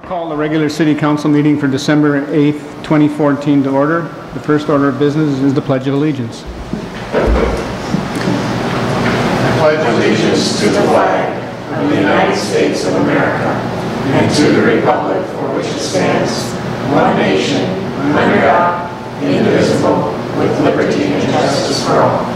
Call the regular City Council meeting for December 8th, 2014 to order. The first order of business is the Pledge of Allegiance. I pledge allegiance to the flag of the United States of America and to the republic for which it stands, one nation, under God, indivisible, with liberty and justice for all.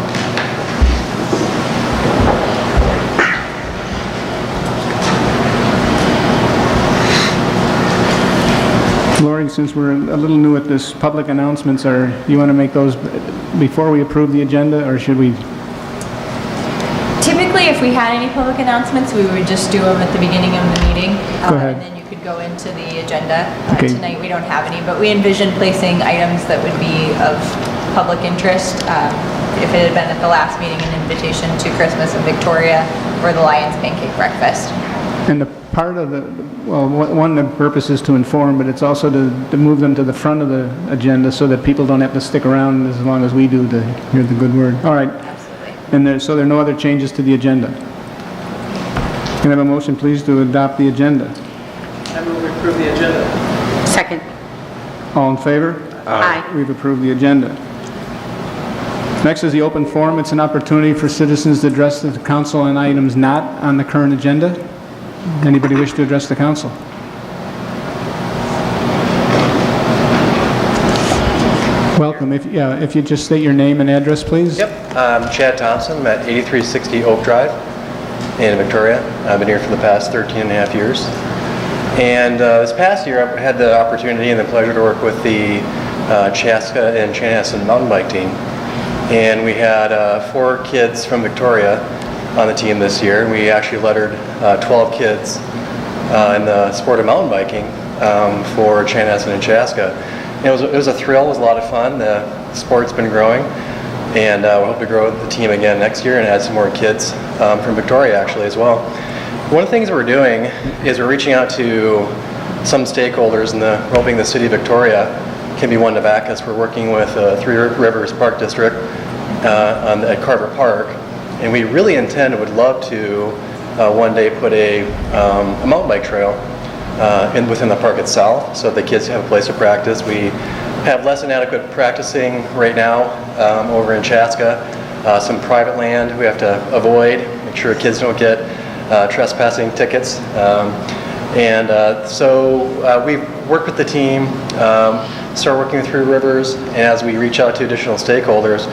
Lori, since we're a little new at this, public announcements are, you want to make those before we approve the agenda, or should we? Typically, if we had any public announcements, we would just do them at the beginning of the meeting. Go ahead. And then you could go into the agenda. Okay. Tonight, we don't have any, but we envision placing items that would be of public interest. If it had been at the last meeting, an invitation to Christmas in Victoria or the Lions Pancake Breakfast. And the part of the, well, one of the purpose is to inform, but it's also to move them to the front of the agenda so that people don't have to stick around as long as we do to hear the good word. All right. Absolutely. And so there are no other changes to the agenda. Can I have a motion, please, to adopt the agenda? I move we approve the agenda. Second. All in favor? Aye. We've approved the agenda. Next is the open forum. It's an opportunity for citizens to address the council on items not on the current agenda. Anybody wish to address the council? Welcome. If you just state your name and address, please. Yep, I'm Chad Thompson. I'm at 8360 Oak Drive in Victoria. I've been here for the past 13 and a half years. And this past year, I had the opportunity and the pleasure to work with the Chaska and Chanhassen mountain bike team. And we had 4 kids from Victoria on the team this year. We actually lettered 12 kids in the sport of mountain biking for Chanhassen and Chaska. And it was a thrill. It was a lot of fun. The sport's been growing, and we hope to grow the team again next year and add some more kids from Victoria actually as well. One of the things that we're doing is we're reaching out to some stakeholders, and we're hoping the City of Victoria can be one to back us. We're working with Three Rivers Park District at Carver Park. And we really would love to one day put a mountain bike trail within the park itself so the kids have a place to practice. We have less than adequate practicing right now over in Chaska. Some private land we have to avoid, make sure kids don't get trespassing tickets. So we've worked with the team, start working with Three Rivers, and as we reach out to additional stakeholders,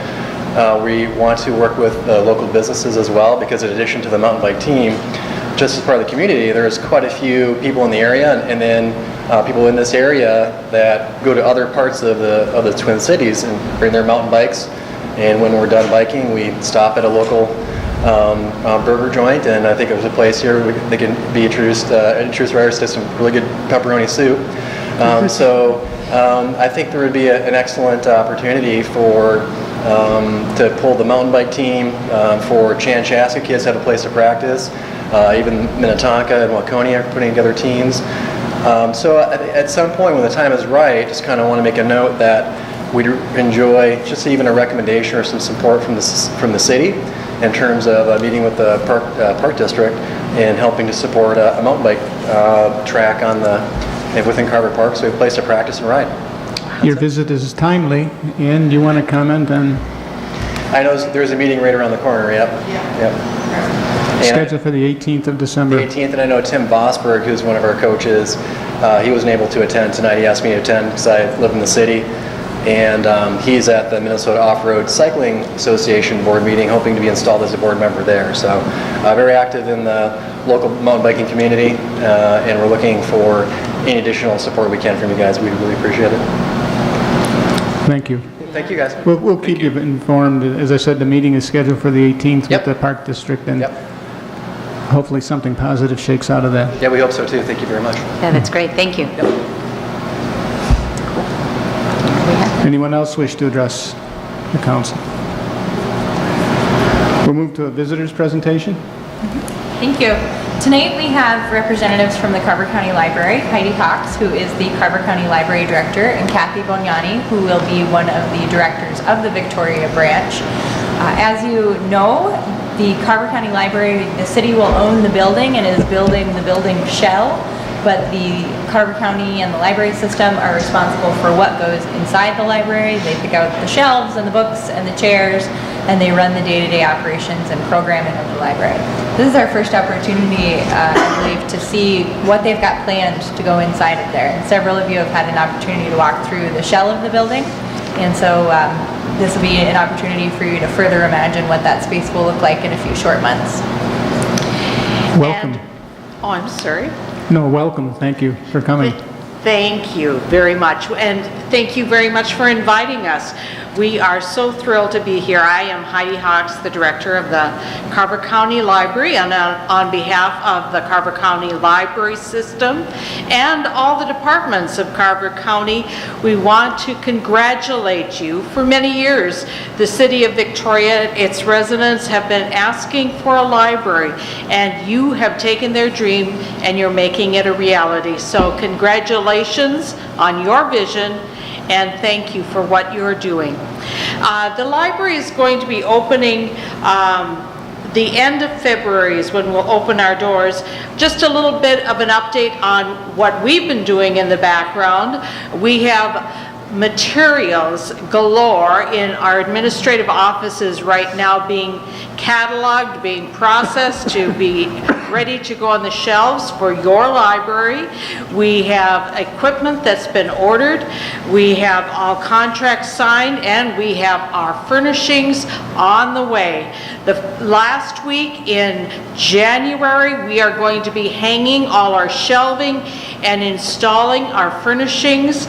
we want to work with local businesses as well, because in addition to the mountain bike team, just as part of the community, there's quite a few people in the area, and then people in this area that go to other parts of the Twin Cities and bring their mountain bikes. And when we're done biking, we stop at a local burger joint, and I think there's a place here where they can be introduced riders to some really good pepperoni soup. I think there would be an excellent opportunity to pull the mountain bike team for Chaska kids to have a place to practice. Even Minnetonka and Waconia are putting together teams. At some point when the time is right, just kind of want to make a note that we'd enjoy just even a recommendation or some support from the city in terms of meeting with the park district and helping to support a mountain bike track within Carver Park, so we have a place to practice and ride. Your visit is timely, and you want to comment on? I know there's a meeting right around the corner. Yep. Scheduled for the 18th of December. The 18th, and I know Tim Vosberg, who's one of our coaches, he wasn't able to attend tonight. He asked me to attend because I live in the city, and he's at the Minnesota Off-Road Cycling Association board meeting, hoping to be installed as a board member there. So very active in the local mountain biking community, and we're looking for any additional support we can from you guys. We really appreciate it. Thank you. Thank you, guys. We'll keep you informed. As I said, the meeting is scheduled for the 18th Yep. with the Park District, and Yep. hopefully something positive shakes out of that. Yeah, we hope so too. Thank you very much. Yeah, that's great. Thank you. Anyone else wish to address the council? We'll move to a visitor's presentation. Thank you. Tonight we have representatives from the Carver County Library, Heidi Cox, who is the Carver County Library Director, and Kathy Bognani, who will be one of the directors of the Victoria branch. As you know, the Carver County Library, the city will own the building and is building the building shell but the Carver County and the library system are responsible for what goes inside the library. They pick out the shelves and the books and the chairs, and they run the day-to-day operations and programming of the library. This is our first opportunity, I believe, to see what they've got planned to go inside of there. And several of you have had an opportunity to walk through the shell of the building, and so this will be an opportunity for you to further imagine what that space will look like in a few short months. Welcome. Oh, I'm sorry. No, welcome. Thank you for coming. Thank you very much, and thank you very much for inviting us. We are so thrilled to be here. I am Heidi Hawks, the director of the Carver County Library, and on behalf of the Carver County Library System and all the departments of Carver County, we want to congratulate you. For many years, the City of Victoria, its residents have been asking for a library, and you have taken their dream and you're making it a reality. So congratulations on your vision, and thank you for what you're doing. The library is going to be opening the end of February is when we'll open our doors. Just a little bit of an update on what we've been doing in the background. We have materials galore in our administrative offices right now being cataloged, being processed to be ready to go on the shelves for your library. We have equipment that's been ordered. We have all contracts signed, and we have our furnishings on the way. The last week in January, we are going to be hanging all our shelving and installing our furnishings.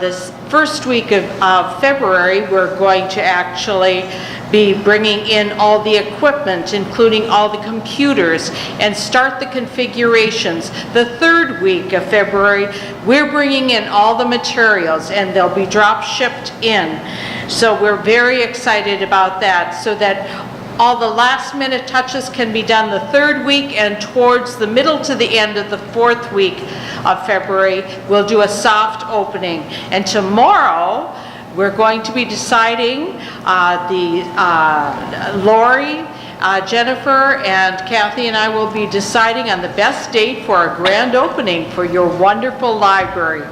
This first week of February, we're going to actually be bringing in all the equipment, including all the computers, and start the configurations. The third week of February, we're bringing in all the materials, and they'll be drop shipped in. So we're very excited about that, so that all the last minute touches can be done the third week, and towards the middle to the end of the fourth week of February, we'll do a soft opening. And tomorrow, we're going to be deciding, Lori, Jennifer, and Kathy and I will be deciding on the best date for a grand opening for your wonderful library.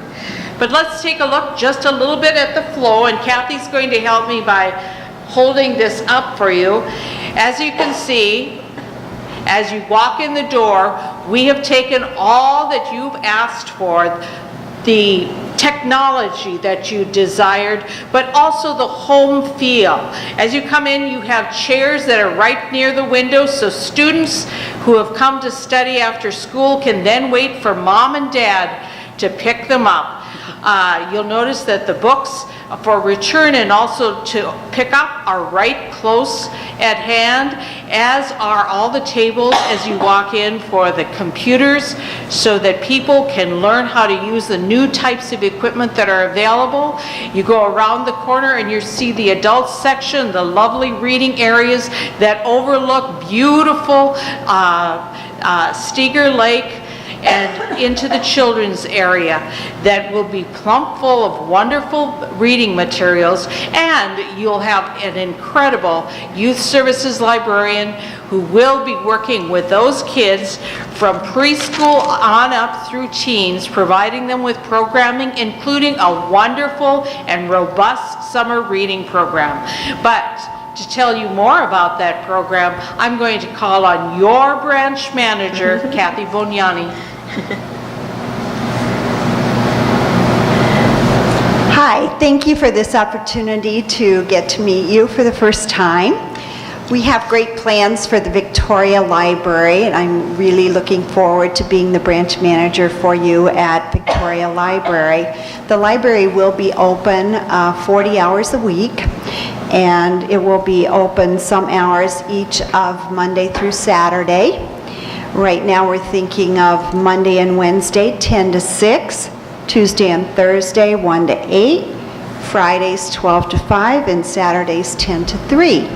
But let's take a look just a little bit at the flow, and Kathy's going to help me by holding this up for you. As you can see, as you walk in the door, we have taken all that you've asked for, the technology that you desired, but also the home feel. As you come in, you have chairs that are right near the window, so students who have come to study after school can then wait for mom and dad to pick them up. You'll notice that the books for return and also to pick up are right close at hand, as are all the tables as you walk in for the computers, so that people can learn how to use the new types of equipment that are available. You go around the corner and you see the adult section, the lovely reading areas that overlook beautiful Steger Lake, and into the children's area that will be plump full of wonderful reading materials. And you'll have an incredible youth services librarian who will be working with those kids from preschool on up through teens, providing them with programming, including a wonderful and robust summer reading program. But to tell you more about that program, I'm going to call on your branch manager, Kathy Bognani. Hi, thank you for this opportunity to get to meet you for the first time. We have great plans for the Victoria Library, and I'm really looking forward to being the branch manager for you at Victoria Library. The library will be open 40 hours a week, and it will be open some hours each of Monday through Saturday. Right now we're thinking of Monday and Wednesday 10 to 6, Tuesday and Thursday 1 to 8, Fridays 12 to 5, and Saturdays 10 to 3.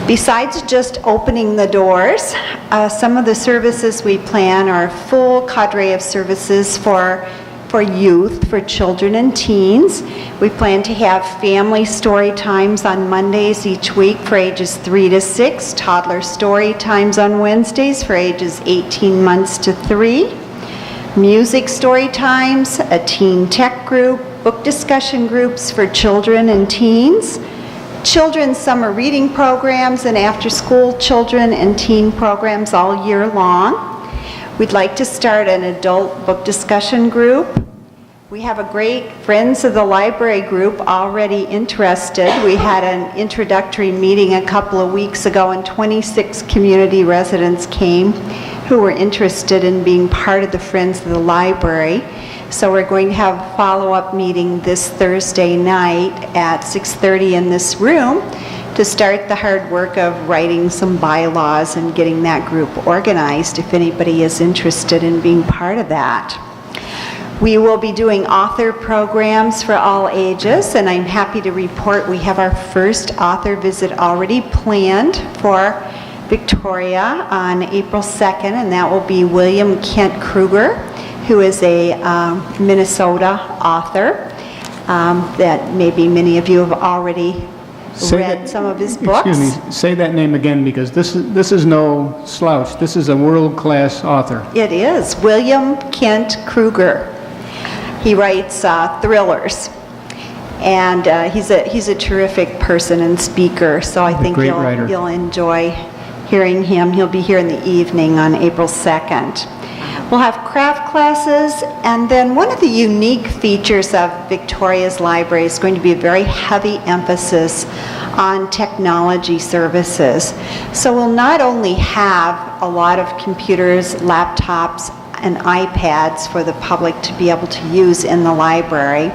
Besides just opening the doors, some of the services we plan are a full cadre of services for youth, for children and teens. We plan to have family story times on Mondays each week for ages 3 to 6, toddler story times on Wednesdays for ages 18 months to 3. music story times, a teen tech group, book discussion groups for children and teens, children's summer reading programs, and after-school children and teen programs all year long. We'd like to start an adult book discussion group. We have a great Friends of the Library group already interested. We had an introductory meeting a couple of weeks ago, and 26 community residents came who were interested in being part of the Friends of the Library. So we're going to have a follow-up meeting this Thursday night at 6:30 in this room to start the hard work of writing some bylaws and getting that group organized if anybody is interested in being part of that. We will be doing author programs for all ages, and I'm happy to report we have our first author visit already planned for Victoria on April 2nd, and that will be William Kent Kruger, who is a Minnesota author that maybe many of you have already read some of his books. Excuse me, say that name again, because this is no slouch. This is a world-class author. It is, William Kent Kruger. He writes thrillers, and he's a terrific person and speaker, so I think great writer. you'll enjoy hearing him. He'll be here in the evening on April 2nd. We'll have craft classes, and then one of the unique features of Victoria's library is going to be a very heavy emphasis on technology services. So we'll not only have a lot of computers, laptops, and iPads for the public to be able to use in the library,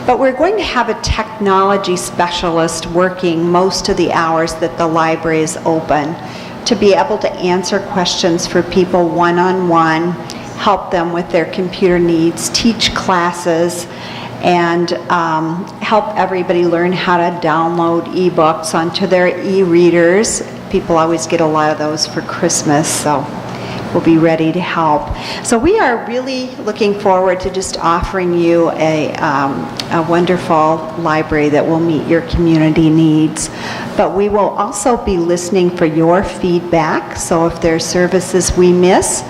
but we're going to have a technology specialist working most of the hours that the library is open to be able to answer questions for people one-on-one, help them with their computer needs, teach classes, and help everybody learn how to download ebooks onto their e-readers. People always get a lot of those for Christmas, so we'll be ready to help. So we are really looking forward to just offering you a wonderful library that will meet your community needs. But we will also be listening for your feedback. So if there are services we miss,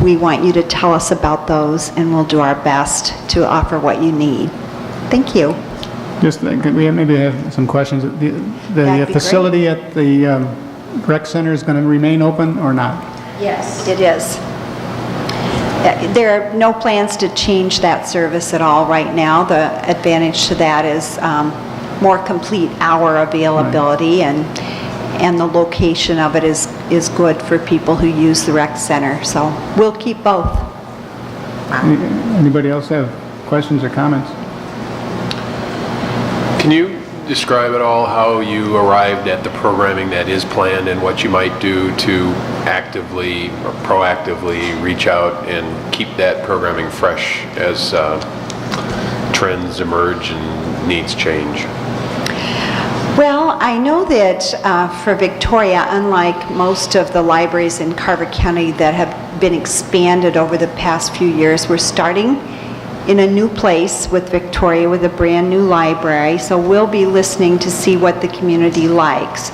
we want you to tell us about those, and we'll do our best to offer what you need. Thank you. Just, we maybe have some questions. That'd The be facility at the rec center is going to remain open or not? Yes. It is. There are no plans to change that service at all right now. The advantage to that is more complete hour availability, and the location of it is good for people who use the rec center. So we'll keep both. Anybody else have questions or comments? Can you describe at all how you arrived at the programming that is planned and what you might do to actively or proactively reach out and keep that programming fresh as trends emerge and needs change? Well, I know that for Victoria, unlike most of the libraries in Carver County that have been expanded over the past few years, we're starting in a new place with Victoria with a brand new library, so we'll be listening to see what the community likes.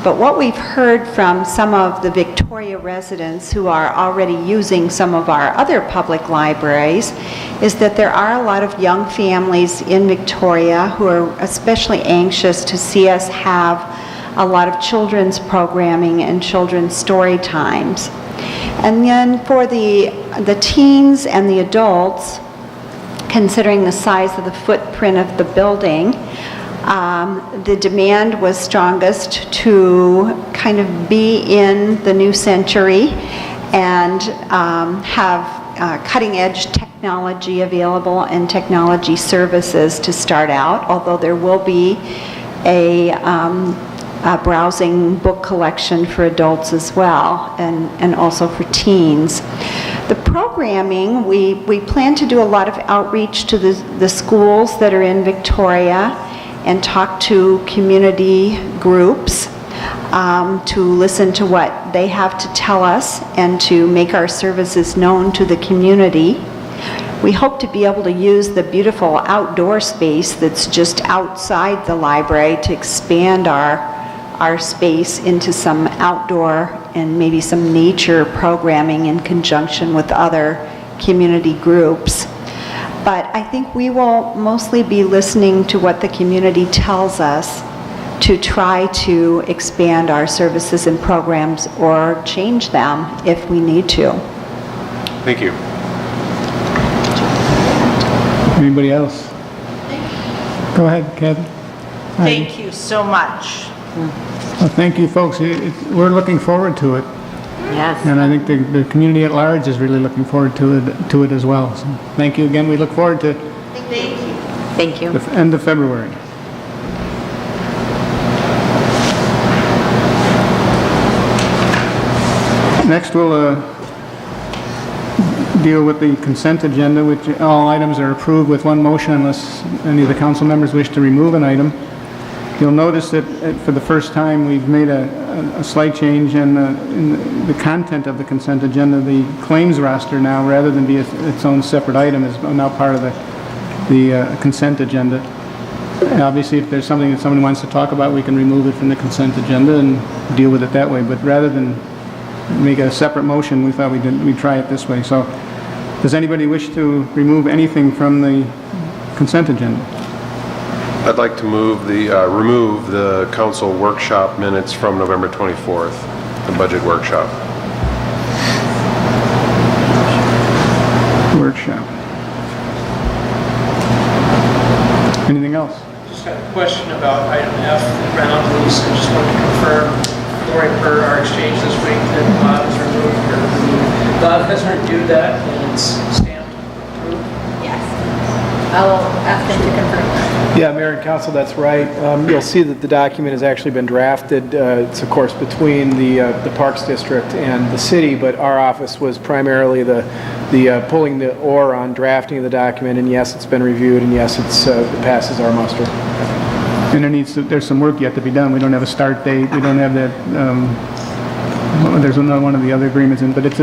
But what we've heard from some of the Victoria residents who are already using some of our other public libraries is that there are a lot of young families in Victoria who are especially anxious to see us have a lot of children's programming and children's story times. And then for the teens and the adults, considering the size of the footprint of the building, the demand was strongest to kind of be in the new century and have cutting-edge technology available and technology services to start out, although there will be a browsing book collection for adults as well, and also for teens. The programming, we plan to do a lot of outreach to the schools that are in Victoria and talk to community groups to listen to what they have to tell us and to make our services known to the community. We hope to be able to use the beautiful outdoor space that's just outside the library to expand our space into some outdoor and maybe some nature programming in conjunction with other community groups. But I think we will mostly be listening to what the community tells us to try to expand our services and programs or change them if we need to. Thank you. Anybody else? Go ahead, Kathy. Thank you so much. Well, thank you, folks. We're looking forward to it, Yes. and I think the community at large is really looking forward to it as well. So thank you again. We look forward to Thank you. the end of February. Next, we'll deal with the consent agenda, which all items are approved with one motion unless any of the council members wish to remove an item. You'll notice that for the first time, we've made a slight change in the content of the consent agenda. The claims roster now, rather than be its own separate item, is now part of the consent agenda. Obviously, if there's something that somebody wants to talk about, we can remove it from the consent agenda and deal with it that way. But rather than make a separate motion, we thought we'd try it this way. So, does anybody wish to remove anything from the consent agenda? I'd like to remove the council workshop minutes from November 24th, the budget workshop. Workshop. Anything else? Just got a question about item F, the ground lease. I just wanted to confirm, Lori, per our exchange this week, that Bob has Bob has reviewed that and it's stamped approved. Yes. I'll ask them to confirm that. Yeah, Mayor and Council, that's right. You'll see that the document has actually been drafted. It's, of course, between the Parks District and the city, but our office was primarily the pulling the oar on drafting of the document, and yes, it's been reviewed, and yes, it passes our muster. And there's some work yet to be done. We don't have a start date. We don't have that, there's another one of the other agreements in, but it's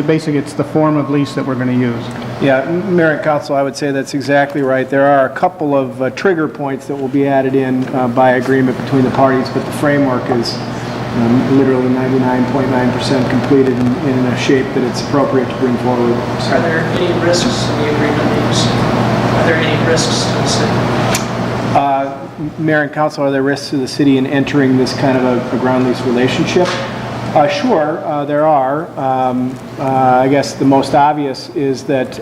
the form of lease that we're going to use. Yeah, Mayor and Council, I would say that's exactly right. There are a couple of trigger points that will be added in by agreement between the parties, but the framework is literally 99.9% completed in a shape that it's appropriate to bring forward. Are there any risks in the agreement names? Are there any risks to the city? Mayor and Council, are there risks to the city in entering this kind of a ground lease relationship? Sure, there are. I guess the most obvious is that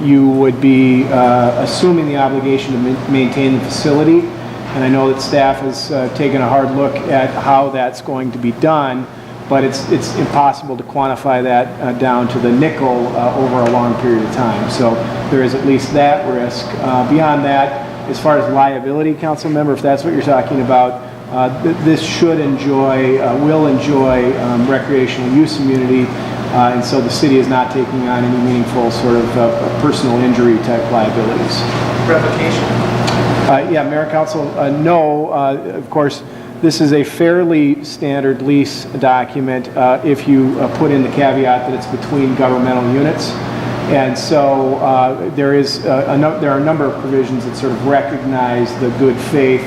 you would be assuming the obligation to maintain the facility, and I know that staff has taken a hard look at how that's going to be done, but it's impossible to quantify that down to the nickel over a long period of time. So there is at least that risk. Beyond that, as far as liability, council member, if that's what you're talking about, this will enjoy recreational use immunity, and so the city is not taking on any meaningful sort of personal injury type liabilities. Revocation? Yeah, Mayor and Council, no. Of course, this is a fairly standard lease document if you put in the caveat that it's between governmental units. And so there are a number of provisions that sort of recognize the good faith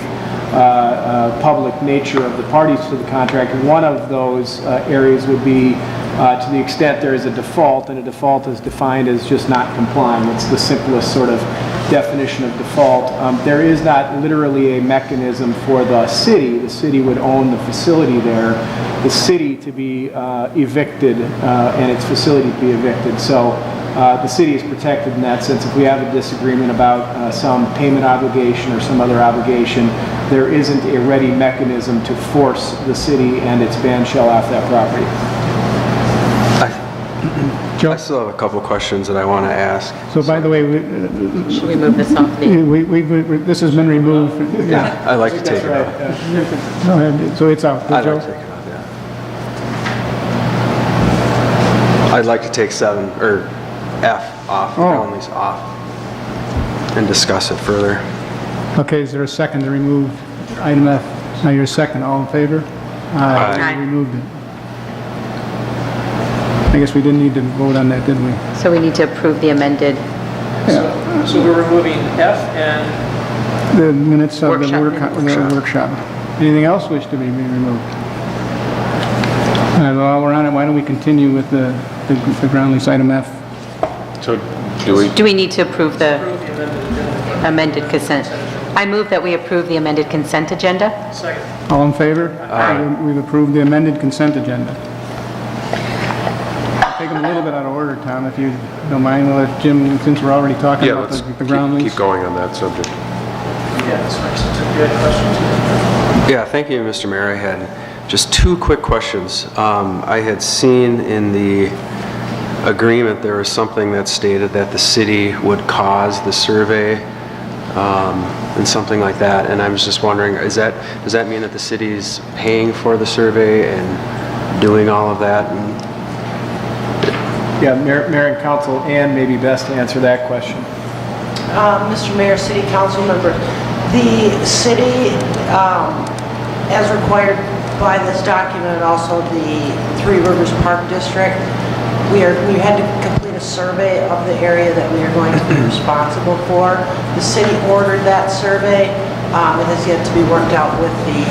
public nature of the parties to the contract. And one of those areas would be to the extent there is a default, and a default is defined as just not complying. It's the simplest sort of definition of default. There is not literally a mechanism for the city. The city would own the facility there, the city to be evicted and its facility to be evicted. So the city is protected in that sense. If we have a disagreement about some payment obligation or some other obligation, there isn't a ready mechanism to force the city and its band shell off that property. Joe? I still have a couple questions that I want to ask. So by the way, Should we move this off the... this has been removed. Yeah, I'd like to take it off. Go ahead. So it's out. I'd Joe? like to take it off, yeah. I'd like to take 7, or F off, the ground lease off, and discuss it further. Okay, is there a second to remove item F? Now, your second. All in favor? Aye. We removed it. I guess we didn't need to vote on that, did we? So we need to approve the amended So we're removing F and The minutes of the Workshop. workshop. Anything else wish to be removed? All right, well, while we're on it, why don't we continue with the ground lease item F? So Do we need to approve the Approve the amended amended consent? I move that we approve the amended consent agenda. Second. All in favor? We've approved the amended consent agenda. Take them a little bit out of order, Tom, if you don't mind. We'll let Jim, since we're already talking Yeah, about let's the ground lease. keep going on that subject. Yeah, this makes it a good question. Yeah, thank you, Mr. Mayor. I had just two quick questions. I had seen in the agreement there was something that stated that the city would cause the survey and something like that, and I was just wondering, does that mean that the city's paying for the survey and doing all of that? And Yeah, Mayor and Council, Ann may be best to answer that question. Mr. Mayor, City Council member, the city, as required by this document, and also the Three Rivers Park District, we had to complete a survey of the area that we are going to be responsible for. The city ordered that survey. It has yet to be worked out with the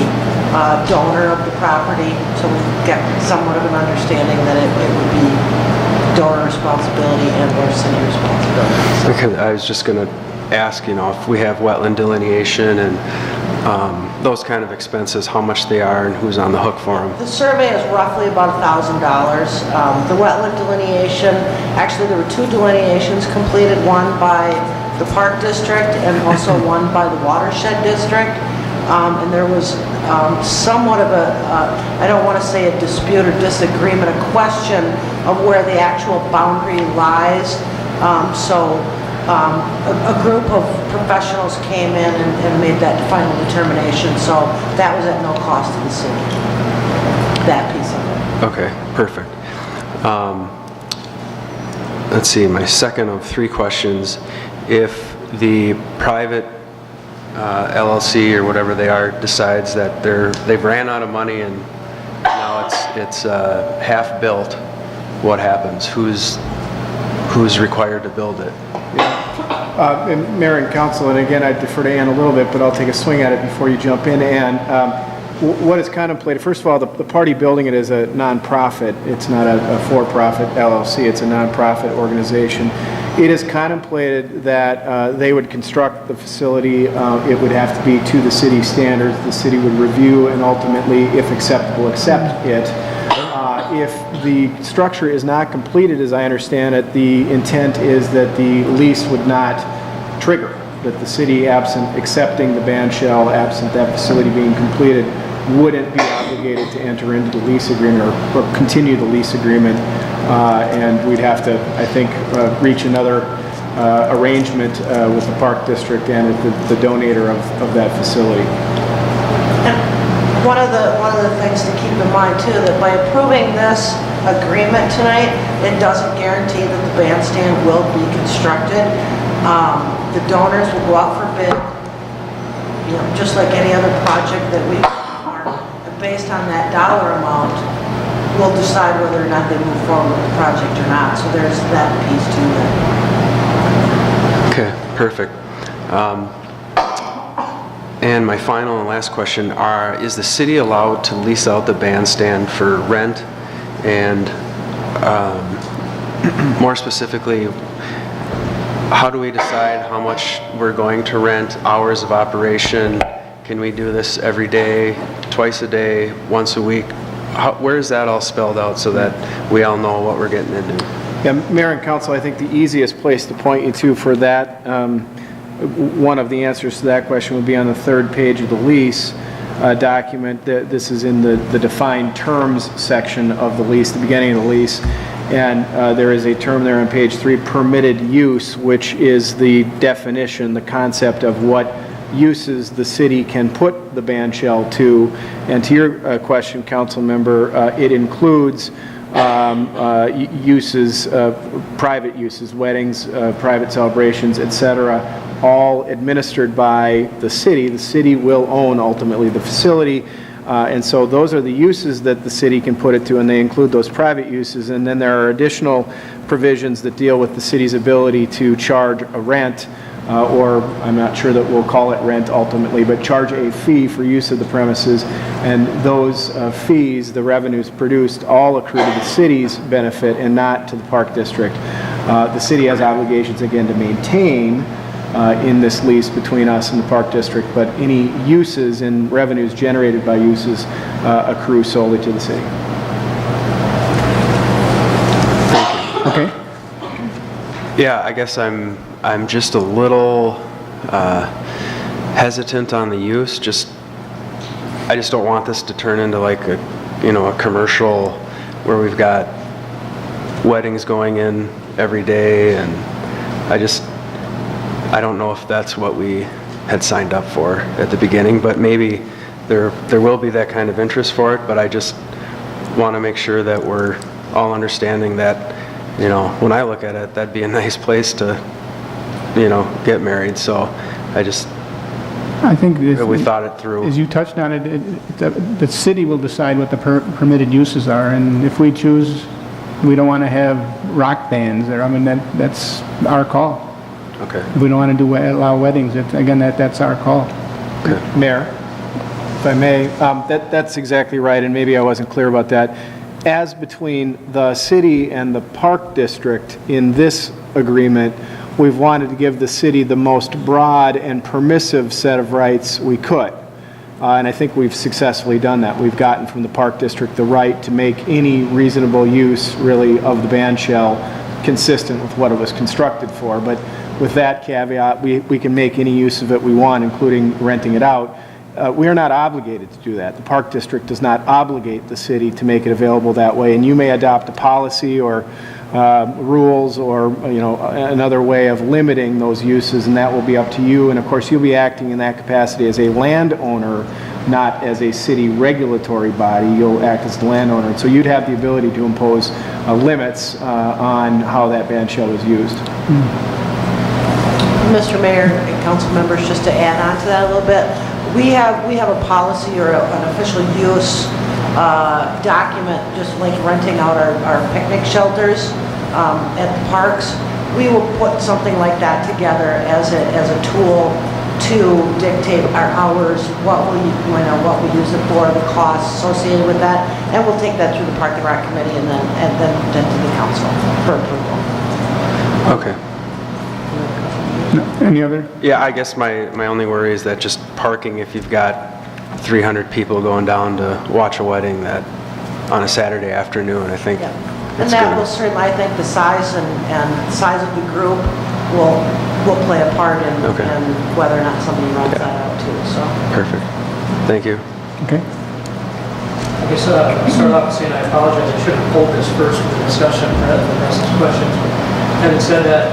donor of the property, so we've got somewhat of an understanding that it would be donor responsibility and or city responsibility. So. because I was just going to ask, if we have wetland delineation and those kind of expenses, how much they are and who's on the hook for them. The survey is roughly about $1,000. The wetland delineation, actually there were two delineations completed, one by the Park District and also one by the Watershed District. And there was somewhat of a, I don't want to say a dispute or disagreement, a question of where the actual boundary lies. A group of professionals came in and made that final determination, so that was at no cost to the city, that piece of it. Okay, perfect. Let's see, my second of three questions. If the private LLC or whatever they are decides that they've ran out of money and now it's half built, what happens? Who's required to build it? And Mayor and Council, and again, I defer to Ann a little bit, but I'll take a swing at it before you jump in. Ann, what is contemplated, first of all, the party building it is a nonprofit. It's not a for-profit LLC. It's a nonprofit organization. It is contemplated that they would construct the facility. It would have to be to the city standards. The city would review and ultimately, if acceptable, accept it. If the structure is not completed, as I understand it, the intent is that the lease would not trigger, that the city, absent accepting the band shell, absent that facility being completed, wouldn't be obligated to enter into the lease agreement or continue the lease agreement. And we'd have to, I think, reach another arrangement with the Park District and with the donator of that facility. One of the things to keep in mind too, that by approving this agreement tonight, it doesn't guarantee that the bandstand will be constructed. The donors will go out for bid, just like any other project that we are. And based on that dollar amount, we'll decide whether or not they move forward with the project or not. So there's that piece to it. Okay, perfect. And my final and last question is the city allowed to lease out the bandstand for rent? And more specifically, how do we decide how much we're going to rent, hours of operation? Can we do this every day, twice a day, once a week? Where is that all spelled out so that we all know what we're getting into? Yeah, Mayor and Council, I think the easiest place to point you to for that, one of the answers to that question would be on the third page of the lease document. This is in the defined terms section of the lease, the beginning of the lease. And there is a term there on page 3, permitted use, which is the definition, the concept of what uses the city can put the band shell to. And to your question, Council Member, it includes uses, private uses, weddings, private celebrations, etc., all administered by the city. The city will own ultimately the facility. And so those are the uses that the city can put it to, and they include those private uses. And then there are additional provisions that deal with the city's ability to charge a rent, or I'm not sure that we'll call it rent ultimately, but charge a fee for use of the premises. And those fees, the revenues produced, all accrue to the city's benefit and not to the Park District. The city has obligations, again, to maintain in this lease between us and the Park District, but any uses and revenues generated by uses accrue solely to the city. Okay? Yeah, I guess I'm just a little hesitant on the use. I just don't want this to turn into like a commercial where we've got weddings going in every day, and I don't know if that's what we had signed up for at the beginning, but maybe there will be that kind of interest for it, but I just want to make sure that we're all understanding that, when I look at it, that'd be a nice place to, get married. So I think we thought it through. as you touched on it, the city will decide what the permitted uses are, and if we choose, we don't want to have rock bands there, that's our call. Okay. If we don't want to allow weddings, that's our call. Okay. Mayor, if I may, that's exactly right, and maybe I wasn't clear about that. As between the city and the Park District in this agreement, we've wanted to give the city the most broad and permissive set of rights we could. And I think we've successfully done that. We've gotten from the Park District the right to make any reasonable use, really, of the band shell consistent with what it was constructed for. But with that caveat, we can make any use of it we want, including renting it out. We are not obligated to do that. The Park District does not obligate the city to make it available that way. And you may adopt a policy or rules or another way of limiting those uses, and that will be up to you. And of course, you'll be acting in that capacity as a landowner, not as a city regulatory body. You'll act as the landowner, and so you'd have the ability to impose limits on how that band shell is used. Mr. Mayor and council members, just to add on to that a little bit, we have a policy or an official use document, just like renting out our picnic shelters at the parks. We will put something like that together as a tool to dictate our hours, what we use it for, the costs associated with that, and we'll take that through the Park and Rec Committee and then to the council for approval. Okay. Any other? Yeah, I guess my only worry is that just parking, if you've got 300 people going down to watch a wedding that on a Saturday afternoon, I think. Yeah. And that will certainly, I think the size and size of the group will play a part in whether or not somebody runs that out too, so. Perfect. Thank you. Okay. I guess I'll start off saying I apologize. I should have pulled this first for the discussion rather than ask some questions. But having said that,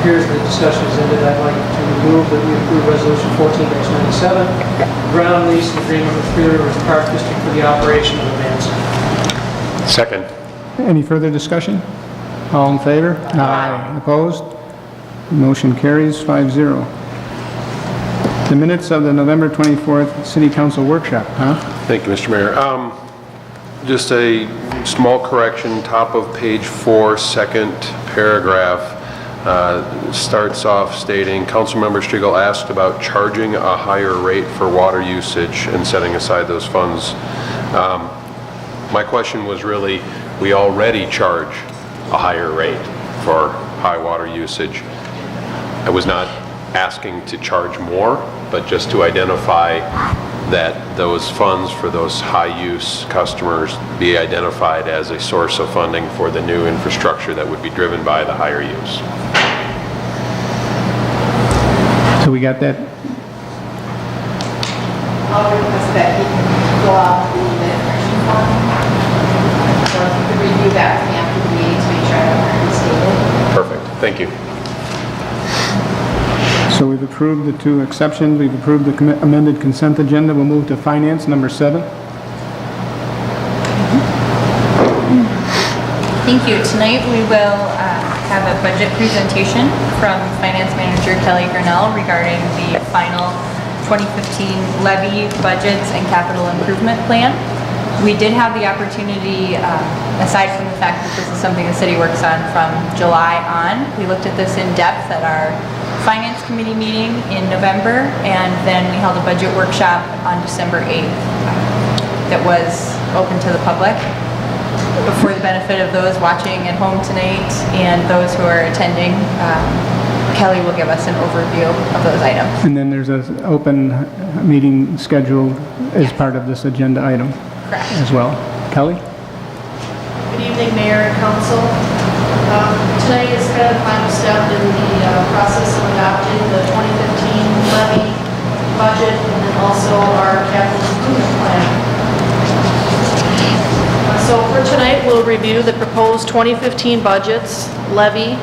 here's the discussion is ended. I'd like to move that we approve Resolution 14-97, ground lease agreement with Three Rivers Park District for the operation of the band stand. Second. Any further discussion? All in favor? Aye. Opposed? Motion carries 5-0. The minutes of the November 24th City Council workshop, Thank you, Mr. Mayor. Just a small correction, top of page 4, second paragraph, starts off stating, Councilmember Strigel asked about charging a higher rate for water usage and setting aside those funds. My question was really, we already charge a higher rate for high water usage. I was not asking to charge more, but just to identify that those funds for those high-use customers be identified as a source of funding for the new infrastructure that would be driven by the higher use. So we got that. I'll request that he can go out the administration form. So if you could review that with me after the meeting to make sure I have it stated. Perfect. Thank you. So we've approved the two exceptions. We've approved the amended consent agenda. We'll move to finance, number 7. Thank you. Tonight we will have a budget presentation from Finance Manager Kelly Grinnell regarding the final 2015 levy budgets and capital improvement plan. We did have the opportunity, aside from the fact that this is something the city works on from July on, we looked at this in depth at our Finance Committee meeting in November, and then we held a budget workshop on December 8th that was open to the public. But for the benefit of those watching at home tonight and those who are attending, Kelly will give us an overview of those items. And then there's an open meeting scheduled as part of this agenda item Correct. as well. Kelly? Good evening, Mayor and Council. Tonight is kind of the final step in the process of adopting the 2015 levy budget and then also our capital improvement plan. So for tonight, we'll review the proposed 2015 budgets, levy,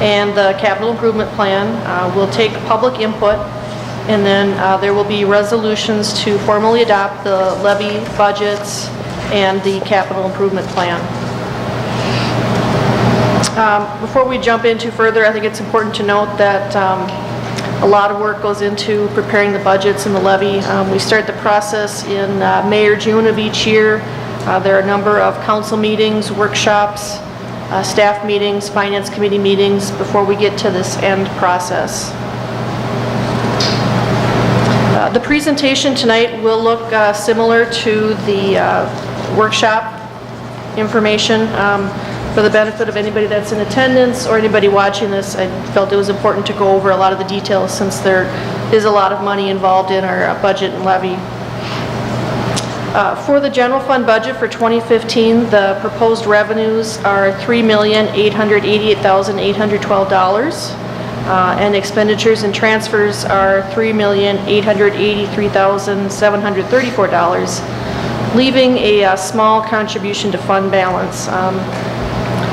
and the capital improvement plan. We'll take public input, and then there will be resolutions to formally adopt the levy budgets and the capital improvement plan. Before we jump into further, I think it's important to note that a lot of work goes into preparing the budgets and the levy. We start the process in May or June of each year. There are a number of council meetings, workshops, staff meetings, finance committee meetings before we get to this end process. The presentation tonight will look similar to the workshop information. For the benefit of anybody that's in attendance or anybody watching this, I felt it was important to go over a lot of the details since there is a lot of money involved in our budget and levy. For the general fund budget for 2015, the proposed revenues are $3,888,812, and expenditures and transfers are $3,883,734, leaving a small contribution to fund balance.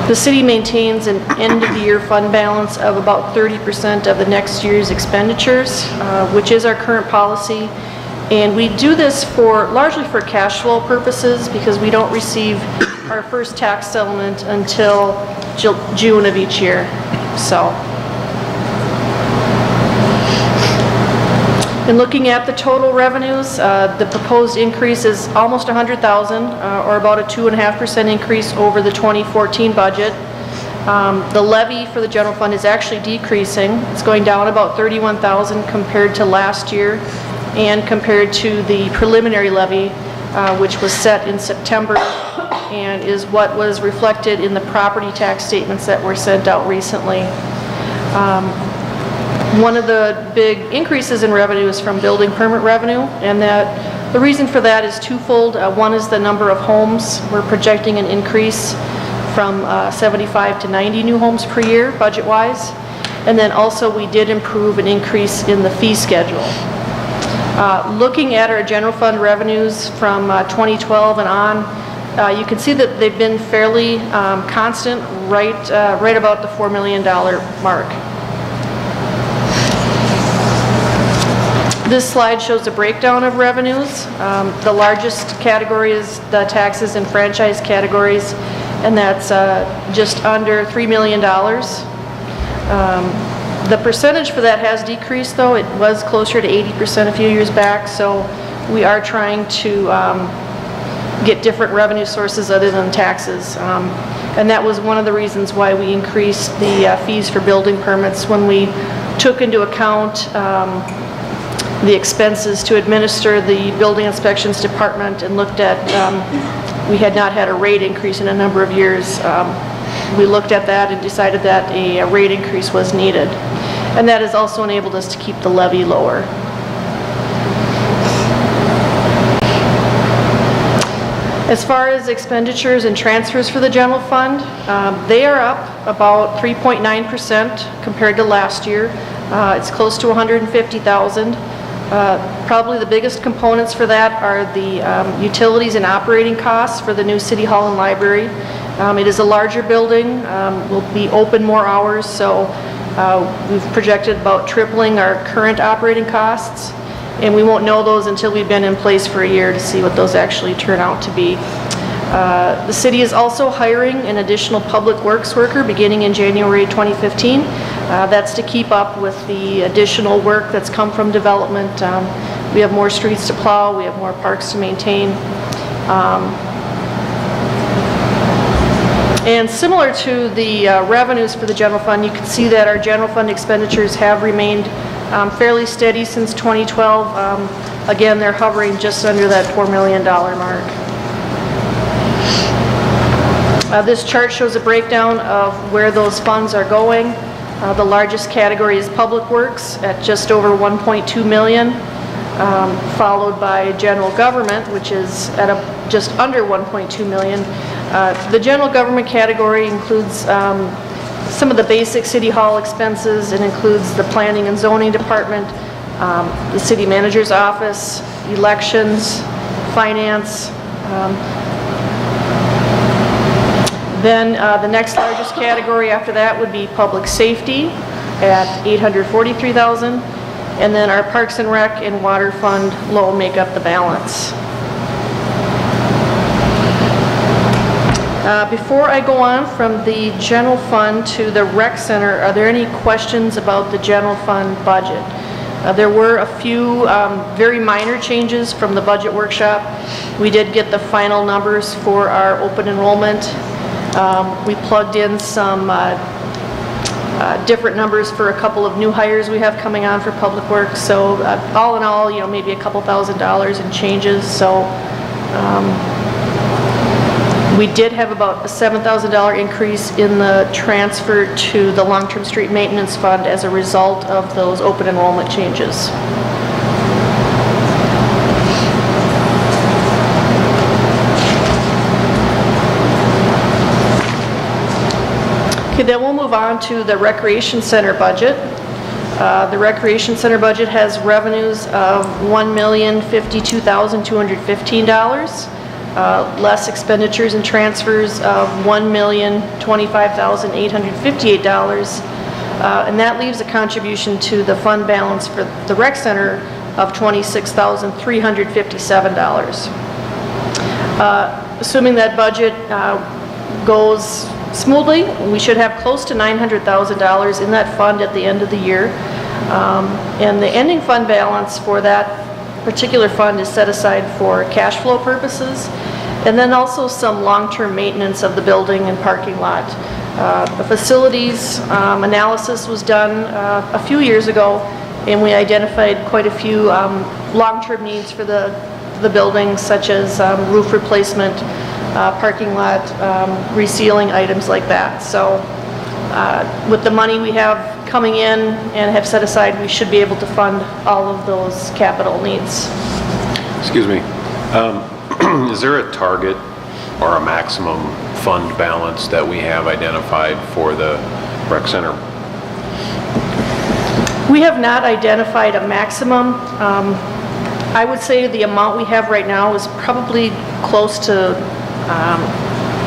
The city maintains an end-of-the-year fund balance of about 30% of the next year's expenditures, which is our current policy. And we do this largely for cash flow purposes because we don't receive our first tax settlement until June of each year. In looking at the total revenues, the proposed increase is almost $100,000, or about a 2.5% increase over the 2014 budget. The levy for the general fund is actually decreasing. It's going down about $31,000 compared to last year and compared to the preliminary levy, which was set in September and is what was reflected in the property tax statements that were sent out recently. One of the big increases in revenue is from building permit revenue, and the reason for that is twofold. One is the number of homes. We're projecting an increase from 75 to 90 new homes per year, budget-wise. And then also we did improve an increase in the fee schedule. Looking at our general fund revenues from 2012 and on, you can see that they've been fairly constant, right about the $4 million mark. This slide shows a breakdown of revenues. The largest category is the taxes and franchise categories, and that's just under $3 million. The percentage for that has decreased, though. It was closer to 80% a few years back, so we are trying to get different revenue sources other than taxes. And that was one of the reasons why we increased the fees for building permits when we took into account the expenses to administer the building inspections department and looked at, we had not had a rate increase in a number of years. We looked at that and decided that a rate increase was needed. And that has also enabled us to keep the levy lower. As far as expenditures and transfers for the general fund, they are up about 3.9% compared to last year. It's close to $150,000. Probably the biggest components for that are the utilities and operating costs for the new City Hall and Library. It is a larger building, will be open more hours, so we've projected about tripling our current operating costs, and we won't know those until we've been in place for a year to see what those actually turn out to be. The city is also hiring an additional public works worker beginning in January 2015. That's to keep up with the additional work that's come from development. We have more streets to plow, we have more parks to maintain. And similar to the revenues for the general fund, you can see that our general fund expenditures have remained fairly steady since 2012. Again, they're hovering just under that $4 million mark. This chart shows a breakdown of where those funds are going. The largest category is Public Works at just over 1.2 million, followed by General Government, which is at just under 1.2 million. The General Government category includes some of the basic City Hall expenses. It includes the Planning and Zoning Department, the City Manager's Office, elections, finance. Then the next largest category after that would be Public Safety at $843,000. And then our Parks and Rec and Water Fund loan make up the balance. Before I go on from the general fund to the rec center, are there any questions about the general fund budget? There were a few very minor changes from the budget workshop. We did get the final numbers for our open enrollment. We plugged in some different numbers for a couple of new hires we have coming on for Public Works. So all in all, maybe a couple $1,000s in changes. So we did have about a $7,000 increase in the transfer to the long-term street maintenance fund as a result of those open enrollment changes. Okay, then we'll move on to the Recreation Center budget. The Recreation Center budget has revenues of $1,052,215. Less expenditures and transfers of $1,025,858, and that leaves a contribution to the fund balance for the rec center of $26,357. Assuming that budget goes smoothly, we should have close to $900,000 in that fund at the end of the year, and the ending fund balance for that particular fund is set aside for cash flow purposes, and then also some long-term maintenance of the building and parking lot. The facilities analysis was done a few years ago, and we identified quite a few long-term needs for the building, such as roof replacement, parking lot resealing, items like that. So with the money we have coming in and have set aside, we should be able to fund all of those capital needs. Excuse me. Is there a target or a maximum fund balance that we have identified for the rec center? We have not identified a maximum. I would say the amount we have right now is probably close to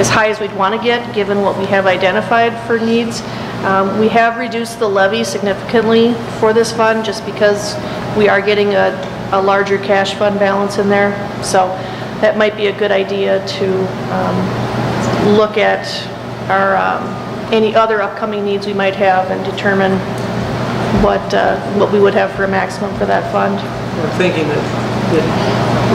as high as we'd want to get, given what we have identified for needs. We have reduced the levy significantly for this fund just because we are getting a larger cash fund balance in there. So that might be a good idea to look at our any other upcoming needs we might have and determine what we would have for a maximum for that fund. We're thinking that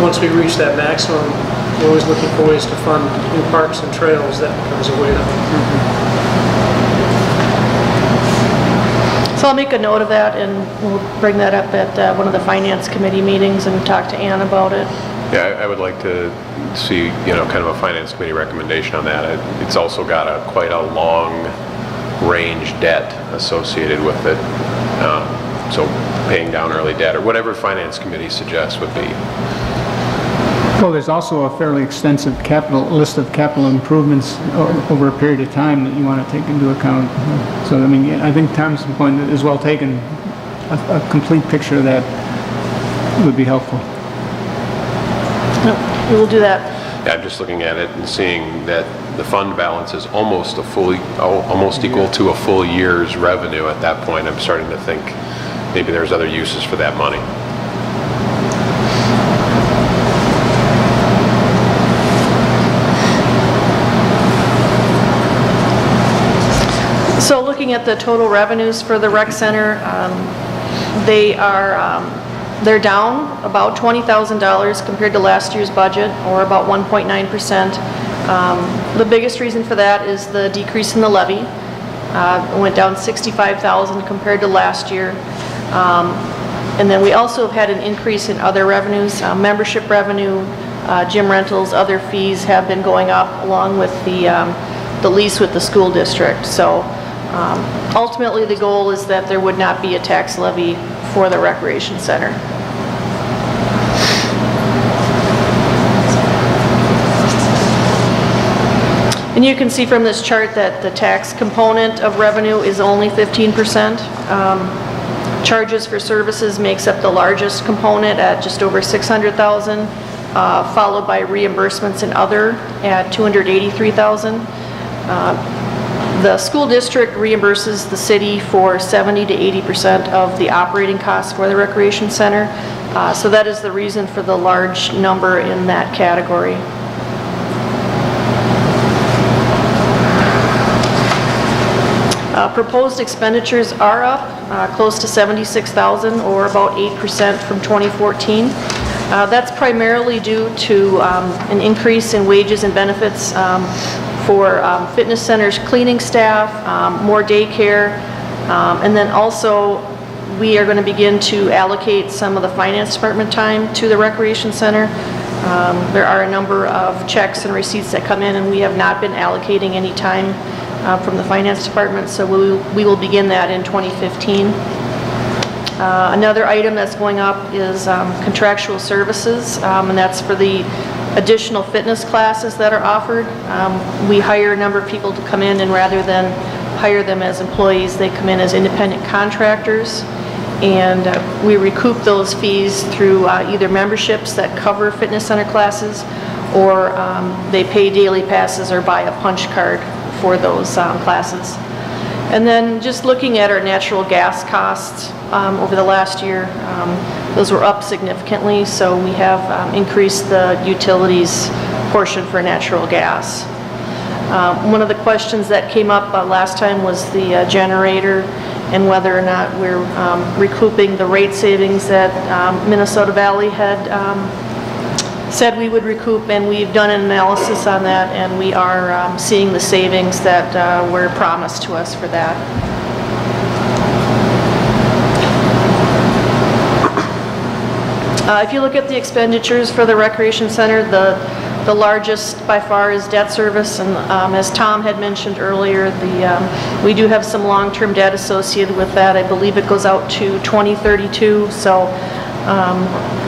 once we reach that maximum, we're always looking for ways to fund new parks and trails. That becomes a way to... So I'll make a note of that, and we'll bring that up at one of the finance committee meetings and talk to Ann about it. Yeah, I would like to see, kind of a finance committee recommendation on that. It's also got quite a long range debt associated with it. So paying down early debt or whatever finance committee suggests would be. Well, there's also a fairly extensive list of capital improvements over a period of time that you want to take into account. So, I mean, I think Tom's point is well taken. A complete picture of that would be helpful. No, we will do that. Yeah, I'm just looking at it and seeing that the fund balance is almost equal to a full year's revenue at that point. I'm starting to think maybe there's other uses for that money. So looking at the total revenues for the rec center, they're down about $20,000 compared to last year's budget, or about 1.9%. The biggest reason for that is the decrease in the levy. It went down $65,000 compared to last year. And then we also have had an increase in other revenues, membership revenue, gym rentals, other fees have been going up, along with the the lease with the school district. So ultimately, the goal is that there would not be a tax levy for the recreation center. And you can see from this chart that the tax component of revenue is only 15%. Charges for services makes up the largest component at just over $600,000, followed by reimbursements and other at $283,000. The school district reimburses the city for 70 to 80% of the operating costs for the recreation center. So that is the reason for the large number in that category. Proposed expenditures are up close to $76,000 or about 8% from 2014. That's primarily due to an increase in wages and benefits for fitness centers, cleaning staff, more daycare, and then also we are going to begin to allocate some of the finance department time to the recreation center. There are a number of checks and receipts that come in, and we have not been allocating any time from the finance department, so we will begin that in 2015. Another item that's going up is contractual services, and that's for the additional fitness classes that are offered. We hire a number of people to come in, and rather than hire them as employees, they come in as independent contractors, and we recoup those fees through either memberships that cover fitness center classes, or they pay daily passes or buy a punch card for those classes. And then just looking at our natural gas costs over the last year, those were up significantly, so we have increased the utilities portion for natural gas. One of the questions that came up last time was the generator and whether or not we're recouping the rate savings that Minnesota Valley had said we would recoup, and we've done an analysis on that, and we are seeing the savings that were promised to us for that. If you look at the expenditures for the recreation center, the largest by far is debt service, and as Tom had mentioned earlier, we do have some long-term debt associated with that. I believe it goes out to 2032, so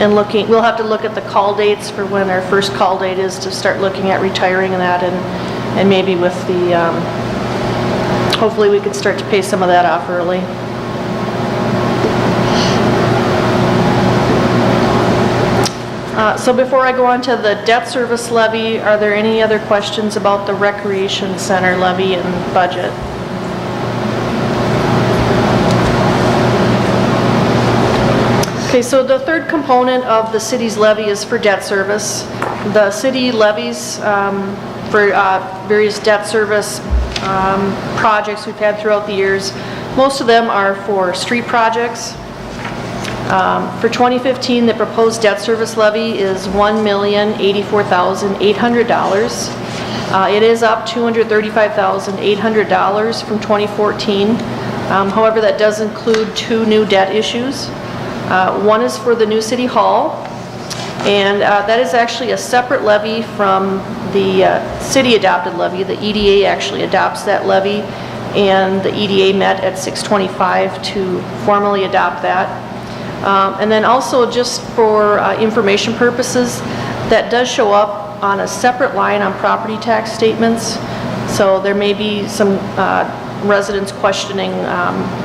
and we'll have to look at the call dates for when our first call date is to start looking at retiring that, and maybe with the, hopefully we can start to pay some of that off early. So before I go on to the debt service levy, are there any other questions about the recreation center levy and budget? Okay, so the third component of the city's levy is for debt service. The city levies for various debt service projects we've had throughout the years. Most of them are for street projects. For 2015, the proposed debt service levy is $1,084,800. It is up $235,800 from 2014. However, that does include two new debt issues. One is for the new city hall, and that is actually a separate levy from the city adopted levy. The EDA actually adopts that levy, and the EDA met at 6/25 to formally adopt that. And then also, just for information purposes, that does show up on a separate line on property tax statements. So there may be some residents questioning,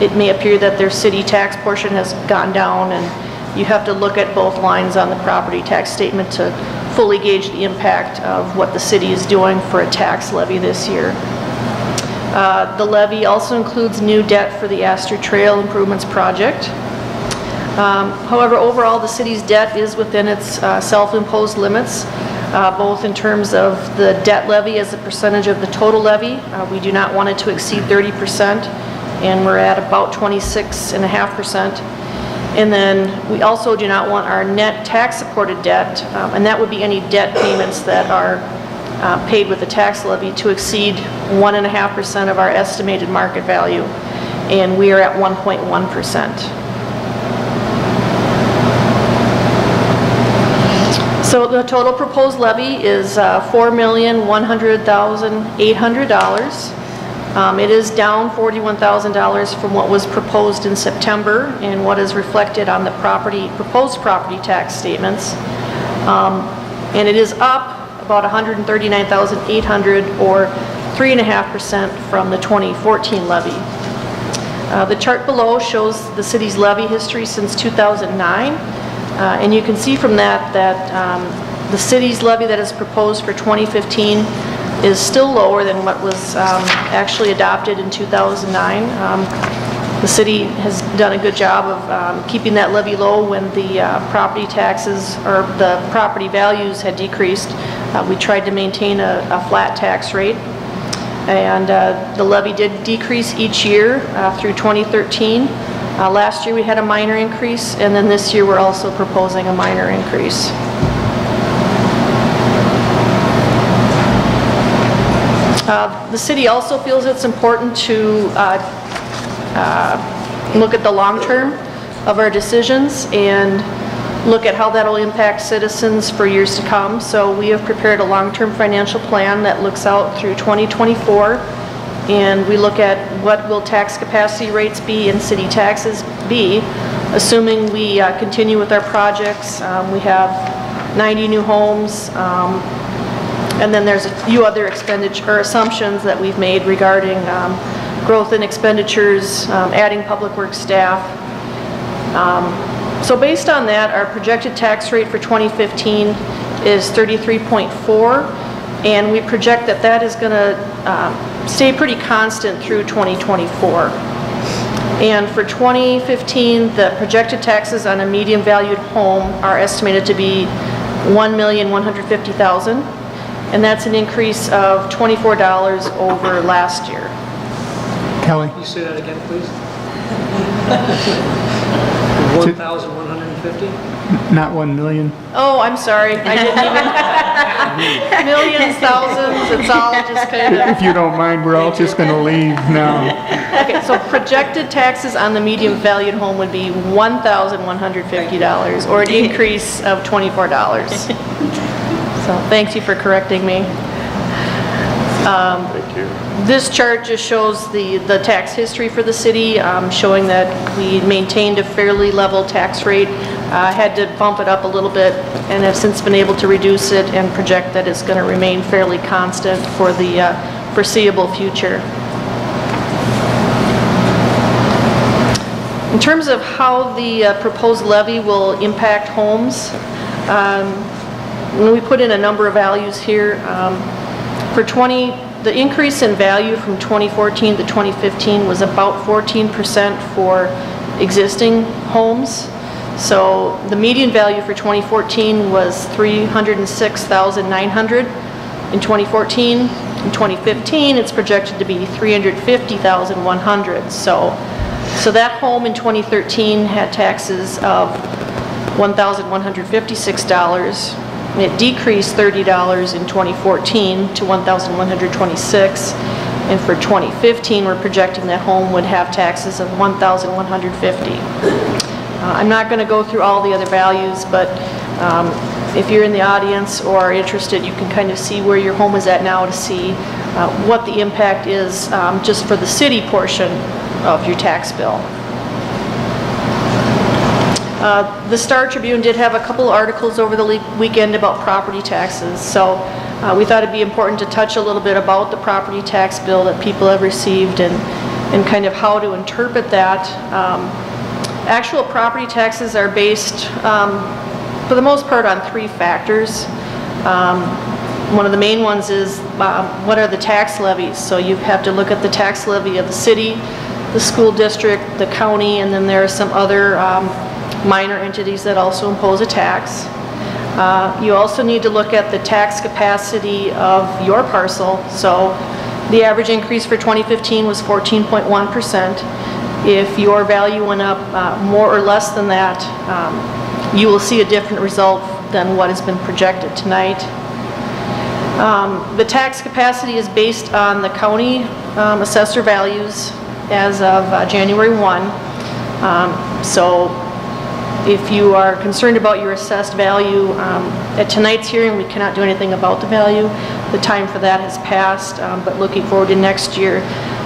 it may appear that their city tax portion has gone down, and you have to look at both lines on the property tax statement to fully gauge the impact of what the city is doing for a tax levy this year. The levy also includes new debt for the Astor Trail Improvements Project. However, overall, the city's debt is within its self-imposed limits, both in terms of the debt levy as a percentage of the total levy. We do not want it to exceed 30%, and we're at about 26.5%. And then we also do not want our net tax-supported debt, and that would be any debt payments that are paid with the tax levy, to exceed 1.5% of our estimated market value, and we are at 1.1%. So the total proposed levy is $4,100,800. It is down $41,000 from what was proposed in September and what is reflected on the proposed property tax statements. And it is up about $139,800 or 3.5% from the 2014 levy. The chart below shows the city's levy history since 2009. And you can see from that the city's levy that is proposed for 2015 is still lower than what was actually adopted in 2009. The city has done a good job of keeping that levy low when the property taxes or the property values had decreased. We tried to maintain a flat tax rate. And the levy did decrease each year through 2013. Last year we had a minor increase, and then this year we're also proposing a minor increase. The city also feels it's important to look at the long term of our decisions and look at how that will impact citizens for years to come. So we have prepared a long-term financial plan that looks out through 2024, and we look at what will tax capacity rates be and city taxes be, assuming we continue with our projects. We have 90 new homes, and then there's a few other expenditure assumptions that we've made regarding growth in expenditures, adding public works staff. So based on that, our projected tax rate for 2015 is 33.4, and we project that that is going to stay pretty constant through 2024. And for 2015, the projected taxes on a median valued home are estimated to be $1,150,000, and that's an increase of $24 over last year. Kelly? Can you say that again, please? 1,150? Not 1 million? Oh, I'm sorry. I didn't even. Millions, thousands, it's all just kind of. If you don't mind, we're all just going to leave now. Okay, so projected taxes on the median valued home would be $1,150, or an increase of $24. So thank you for correcting me. Thank you. This chart just shows the tax history for the city, showing that we maintained a fairly level tax rate, had to bump it up a little bit, and have since been able to reduce it and project that it's going to remain fairly constant for the foreseeable future. In terms of how the proposed levy will impact homes, we put in a number of values here. The increase in value from 2014 to 2015 was about 14% for existing homes. So the median value for 2014 was $306,900 in 2014. In 2015, it's projected to be $350,100. So that home in 2013 had taxes of $1,156. It decreased $30 in 2014 to $1,126, and for 2015 we're projecting that home would have taxes of $1,150. I'm not going to go through all the other values, but if you're in the audience or are interested, you can kind of see where your home is at now to see what the impact is just for the city portion of your tax bill. The Star Tribune did have a couple articles over the weekend about property taxes, so we thought it'd be important to touch a little bit about the property tax bill that people have received and kind of how to interpret that. Actual property taxes are based, for the most part, on three factors. One of the main ones is what are the tax levies? So you have to look at the tax levy of the city, the school district, the county, and then there are some other minor entities that also impose a tax. You also need to look at the tax capacity of your parcel. So the average increase for 2015 was 14.1%. If your value went up more or less than that, you will see a different result than what has been projected tonight. The tax capacity is based on the county assessor values as of January 1. So If you are concerned about your assessed value, at tonight's hearing, we cannot do anything about the value. The time for that has passed, but looking forward to next year,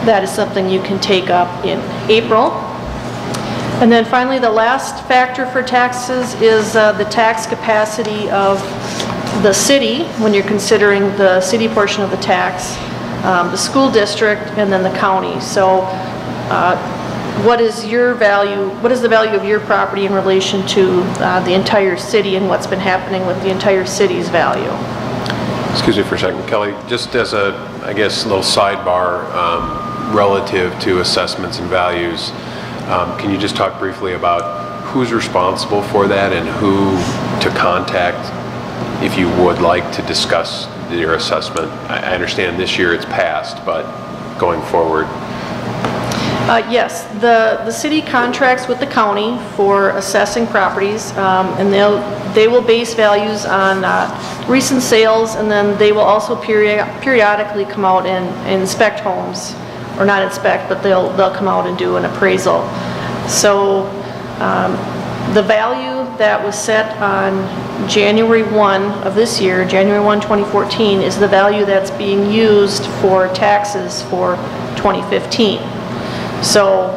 that is something you can take up in April. And then finally, the last factor for taxes is the tax capacity of the city, when you're considering the city portion of the tax, the school district, and then the county. So what is the value of your property in relation to the entire city, and what's been happening with the entire city's value? Excuse me for a second, Kelly, just as a, I guess, little sidebar relative to assessments and values, can you just talk briefly about who's responsible for that and who to contact if you would like to discuss your assessment? I understand this year it's passed, but going forward. Yes, the city contracts with the county for assessing properties, and they will base values on recent sales, and then they will also periodically come out and inspect homes, or not inspect, but they'll come out and do an appraisal. So the value that was set on January 1 of this year, January 1, 2014, is the value that's being used for taxes for 2015. So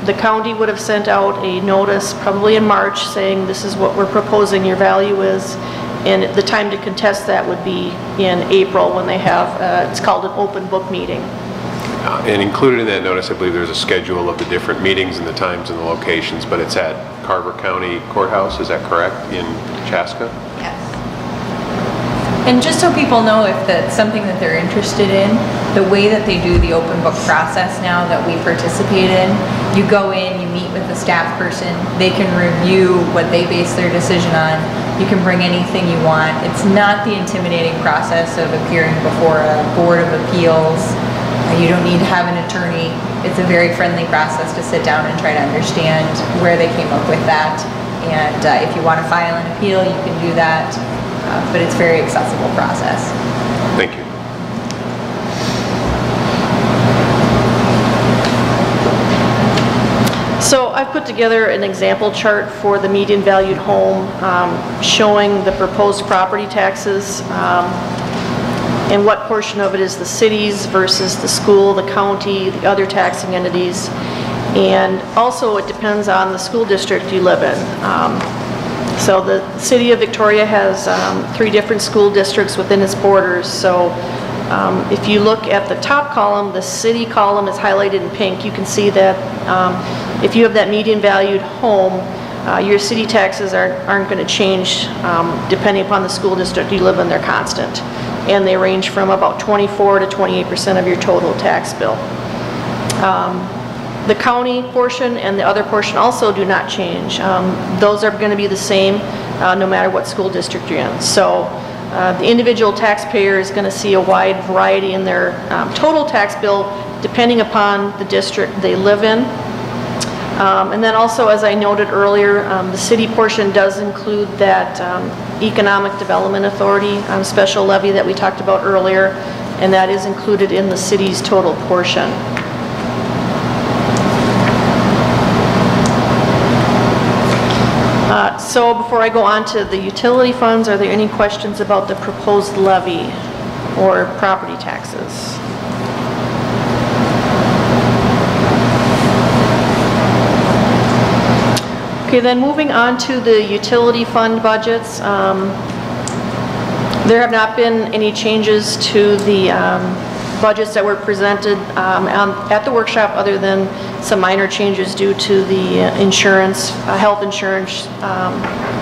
the county would have sent out a notice probably in March saying this is what we're proposing your value is, and the time to contest that would be in April when they have, it's called an open book meeting. And included in that notice, I believe there's a schedule of the different meetings and the times and the locations, but it's at Carver County Courthouse, is that correct, in Chaska? Yes. And just so people know if that's something that they're interested in, the way that they do the open book process now that we participate in, you go in, you meet with the staff person, they can review what they base their decision on, you can bring anything you want. It's not the intimidating process of appearing before a board of appeals. You don't need to have an attorney. It's a very friendly process to sit down and try to understand where they came up with that. And if you want to file an appeal, you can do that. But it's a very accessible process. Thank you. So I've put together an example chart for the median valued home showing the proposed property taxes and what portion of it is the city's versus the school, the county, the other taxing entities. And also it depends on the school district you live in. So the city of Victoria has 3 different school districts within its borders. So if you look at the top column, the city column is highlighted in pink. You can see that if you have that median valued home, your city taxes aren't going to change depending upon the school district you live in. They're constant. And they range from about 24 to 28% of your total tax bill. The county portion and the other portion also do not change. Those are going to be the same no matter what school district you're in. So the individual taxpayer is going to see a wide variety in their total tax bill depending upon the district they live in. And then also, as I noted earlier, the city portion does include that Economic Development Authority special levy that we talked about earlier, and that is included in the city's total portion. So before I go on to the utility funds, are there any questions about the proposed levy or property taxes? Okay, then moving on to the utility fund budgets. There have not been any changes to the budgets that were presented at the workshop other than some minor changes due to the insurance, health insurance,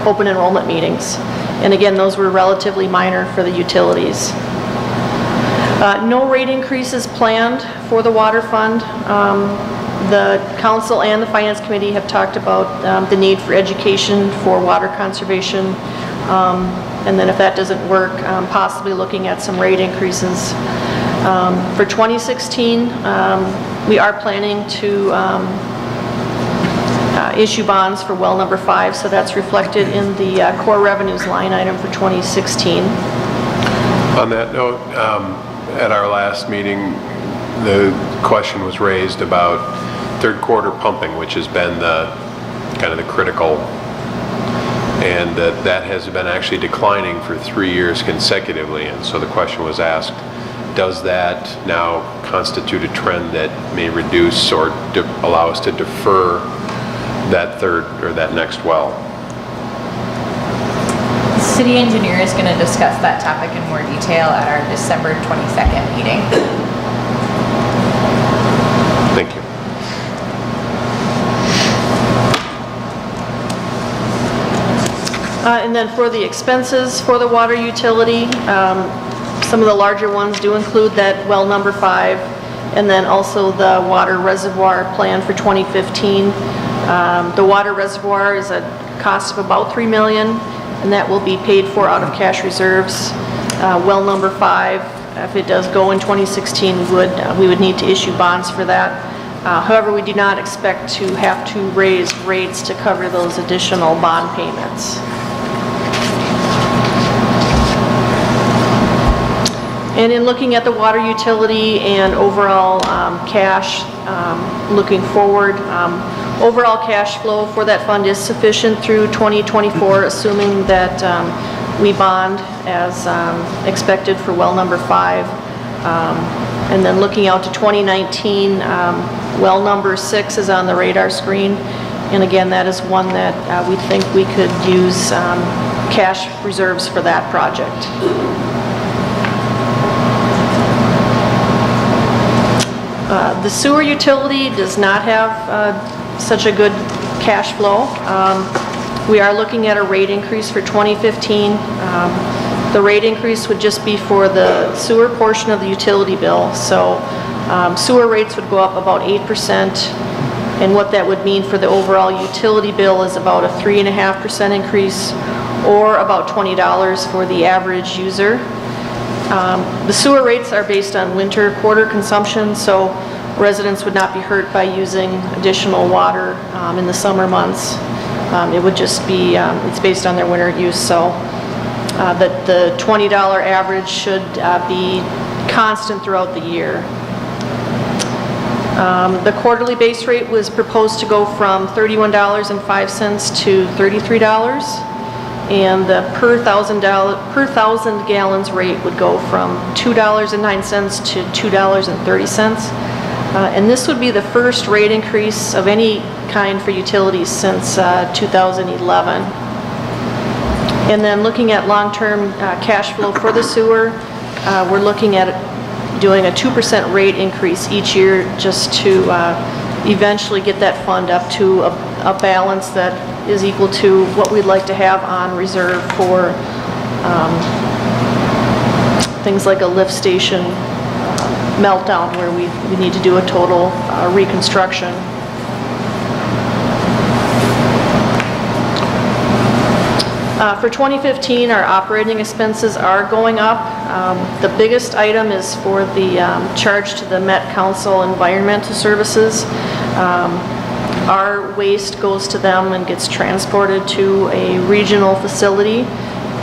open enrollment meetings. And again, those were relatively minor for the utilities. No rate increases planned for the water fund. The council and the finance committee have talked about the need for education for water conservation, and then if that doesn't work, possibly looking at some rate increases. For 2016, we are planning to issue bonds for well number 5, so that's reflected in the core revenues line item for 2016. On that note, at our last meeting, the question was raised about third quarter pumping, which has been the kind of the critical and that has been actually declining for 3 years consecutively. And so the question was asked, does that now constitute a trend that may reduce or allow us to defer that third or that next well? The city engineer is going to discuss that topic in more detail at our December 22nd meeting. Thank you. And then for the expenses for the water utility, some of the larger ones do include that well number 5, and then also the water reservoir plan for 2015. The water reservoir is a cost of about $3 million, and that will be paid for out of cash reserves. Well number 5, if it does go in 2016, we would need to issue bonds for that. However, we do not expect to have to raise rates to cover those additional bond payments. And in looking at the water utility and overall cash, looking forward, overall cash flow for that fund is sufficient through 2024, assuming that we bond as expected for well number 5. And then looking out to 2019, well number 6 is on the radar screen. And again, that is one that we think we could use cash reserves for that project. The sewer utility does not have such a good cash flow. We are looking at a rate increase for 2015. The rate increase would just be for the sewer portion of the utility bill. So sewer rates would go up about 8%, and what that would mean for the overall utility bill is about a 3.5% increase, or about $20 for the average user. The sewer rates are based on winter quarter consumption, so residents would not be hurt by using additional water in the summer months. It would just be, it's based on their winter use, so that the $20 average should be constant throughout the year. The quarterly base rate was proposed to go from $31.05 to $33. And the per thousand gallons rate would go from $2.09 to $2.30. And this would be the first rate increase of any kind for utilities since 2011. And then looking at long-term cash flow for the sewer, we're looking at doing a 2% rate increase each year just to eventually get that fund up to a balance that is equal to what we'd like to have on reserve for things like a lift station meltdown where we need to do a total reconstruction. For 2015, our operating expenses are going up. The biggest item is for the charge to the Met Council Environmental Services. Our waste goes to them and gets transported to a regional facility,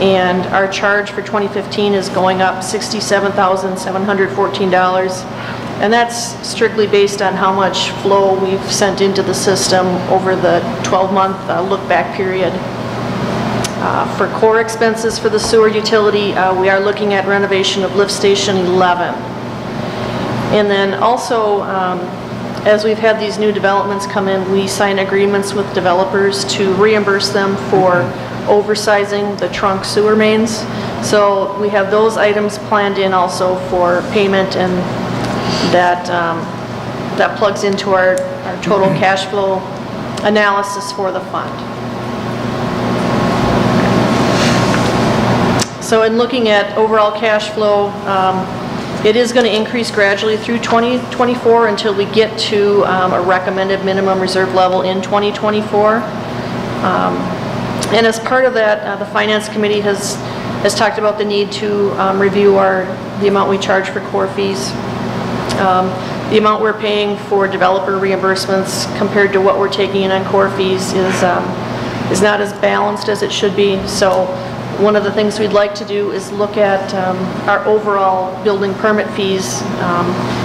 and our charge for 2015 is going up $67,714, and that's strictly based on how much flow we've sent into the system over the 12-month look-back period. For core expenses for the sewer utility, we are looking at renovation of lift station 11. And then also, as we've had these new developments come in, we sign agreements with developers to reimburse them for oversizing the trunk sewer mains. So we have those items planned in also for payment, and that plugs into our total cash flow analysis for the fund. So in looking at overall cash flow, it is going to increase gradually through 2024 until we get to a recommended minimum reserve level in 2024. And as part of that, the Finance Committee has talked about the need to review the amount we charge for core fees. The amount we're paying for developer reimbursements compared to what we're taking in on core fees is not as balanced as it should be. So one of the things we'd like to do is look at our overall building permit fees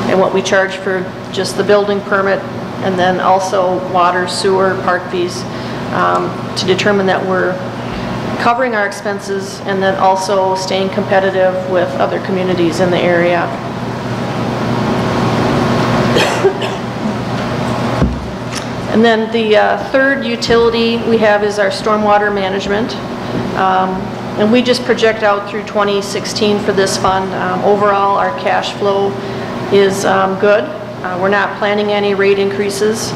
and what we charge for just the building permit, and then also water, sewer, park fees, to determine that we're covering our expenses and then also staying competitive with other communities in the area. And then the third utility we have is our stormwater management. And we just project out through 2016 for this fund. Overall, our cash flow is good. We're not planning any rate increases.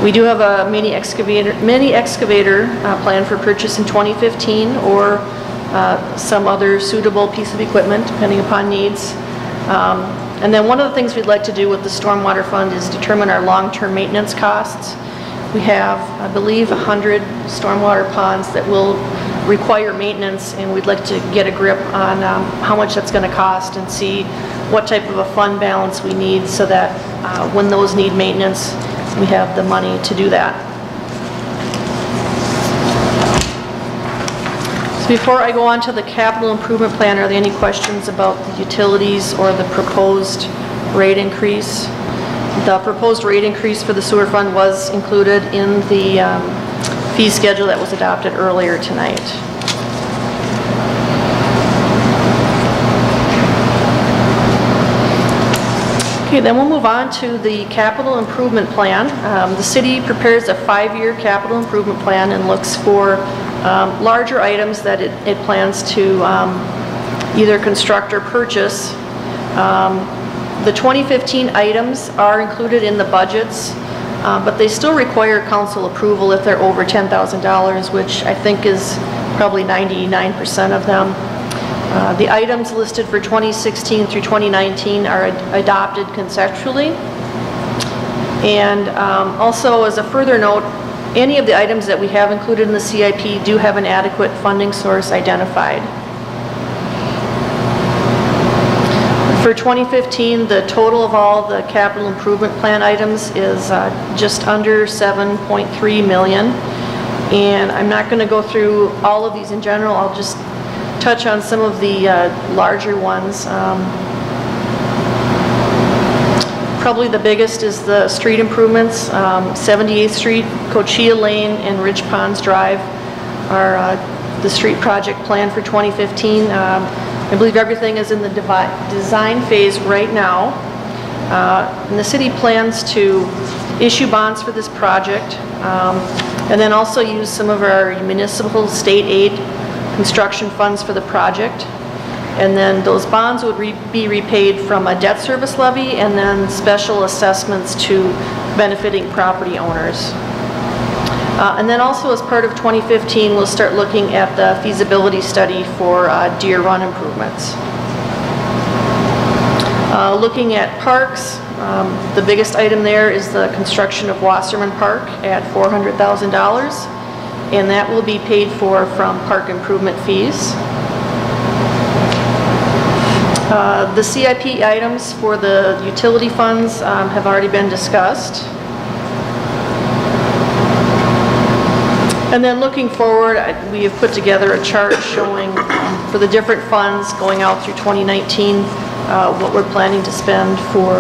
We do have a mini excavator planned for purchase in 2015 or some other suitable piece of equipment depending upon needs. And then one of the things we'd like to do with the stormwater fund is determine our long-term maintenance costs. We have, I believe, 100 stormwater ponds that will require maintenance, and we'd like to get a grip on how much that's going to cost and see what type of a fund balance we need so that when those need maintenance, we have the money to do that. So before I go on to the capital improvement plan, are there any questions about the utilities or the proposed rate increase? The proposed rate increase for the sewer fund was included in the fee schedule that was adopted earlier tonight. Okay, then we'll move on to the capital improvement plan. The city prepares a 5-year capital improvement plan and looks for larger items that it plans to either construct or purchase. The 2015 items are included in the budgets, but they still require council approval if they're over $10,000, which I think is probably 99% of them. The items listed for 2016 through 2019 are adopted conceptually. And also, as a further note, any of the items that we have included in the CIP do have an adequate funding source identified. For 2015, the total of all the capital improvement plan items is just under $7.3 million. And I'm not going to go through all of these in general. I'll just touch on some of the larger ones. Probably the biggest is the street improvements. 78th Street, Cochia Lane, and Rich Ponds Drive are the street project plan for 2015. I believe everything is in the design phase right now. And the city plans to issue bonds for this project and then also use some of our municipal state aid construction funds for the project. And then those bonds would be repaid from a debt service levy and then special assessments to benefiting property owners. And then also as part of 2015, we'll start looking at the feasibility study for Deer Run improvements. Looking at parks, the biggest item there is the construction of Wasserman Park at $400,000, and that will be paid for from park improvement fees. The CIP items for the utility funds have already been discussed. And then looking forward, we have put together a chart showing for the different funds going out through 2019 what we're planning to spend for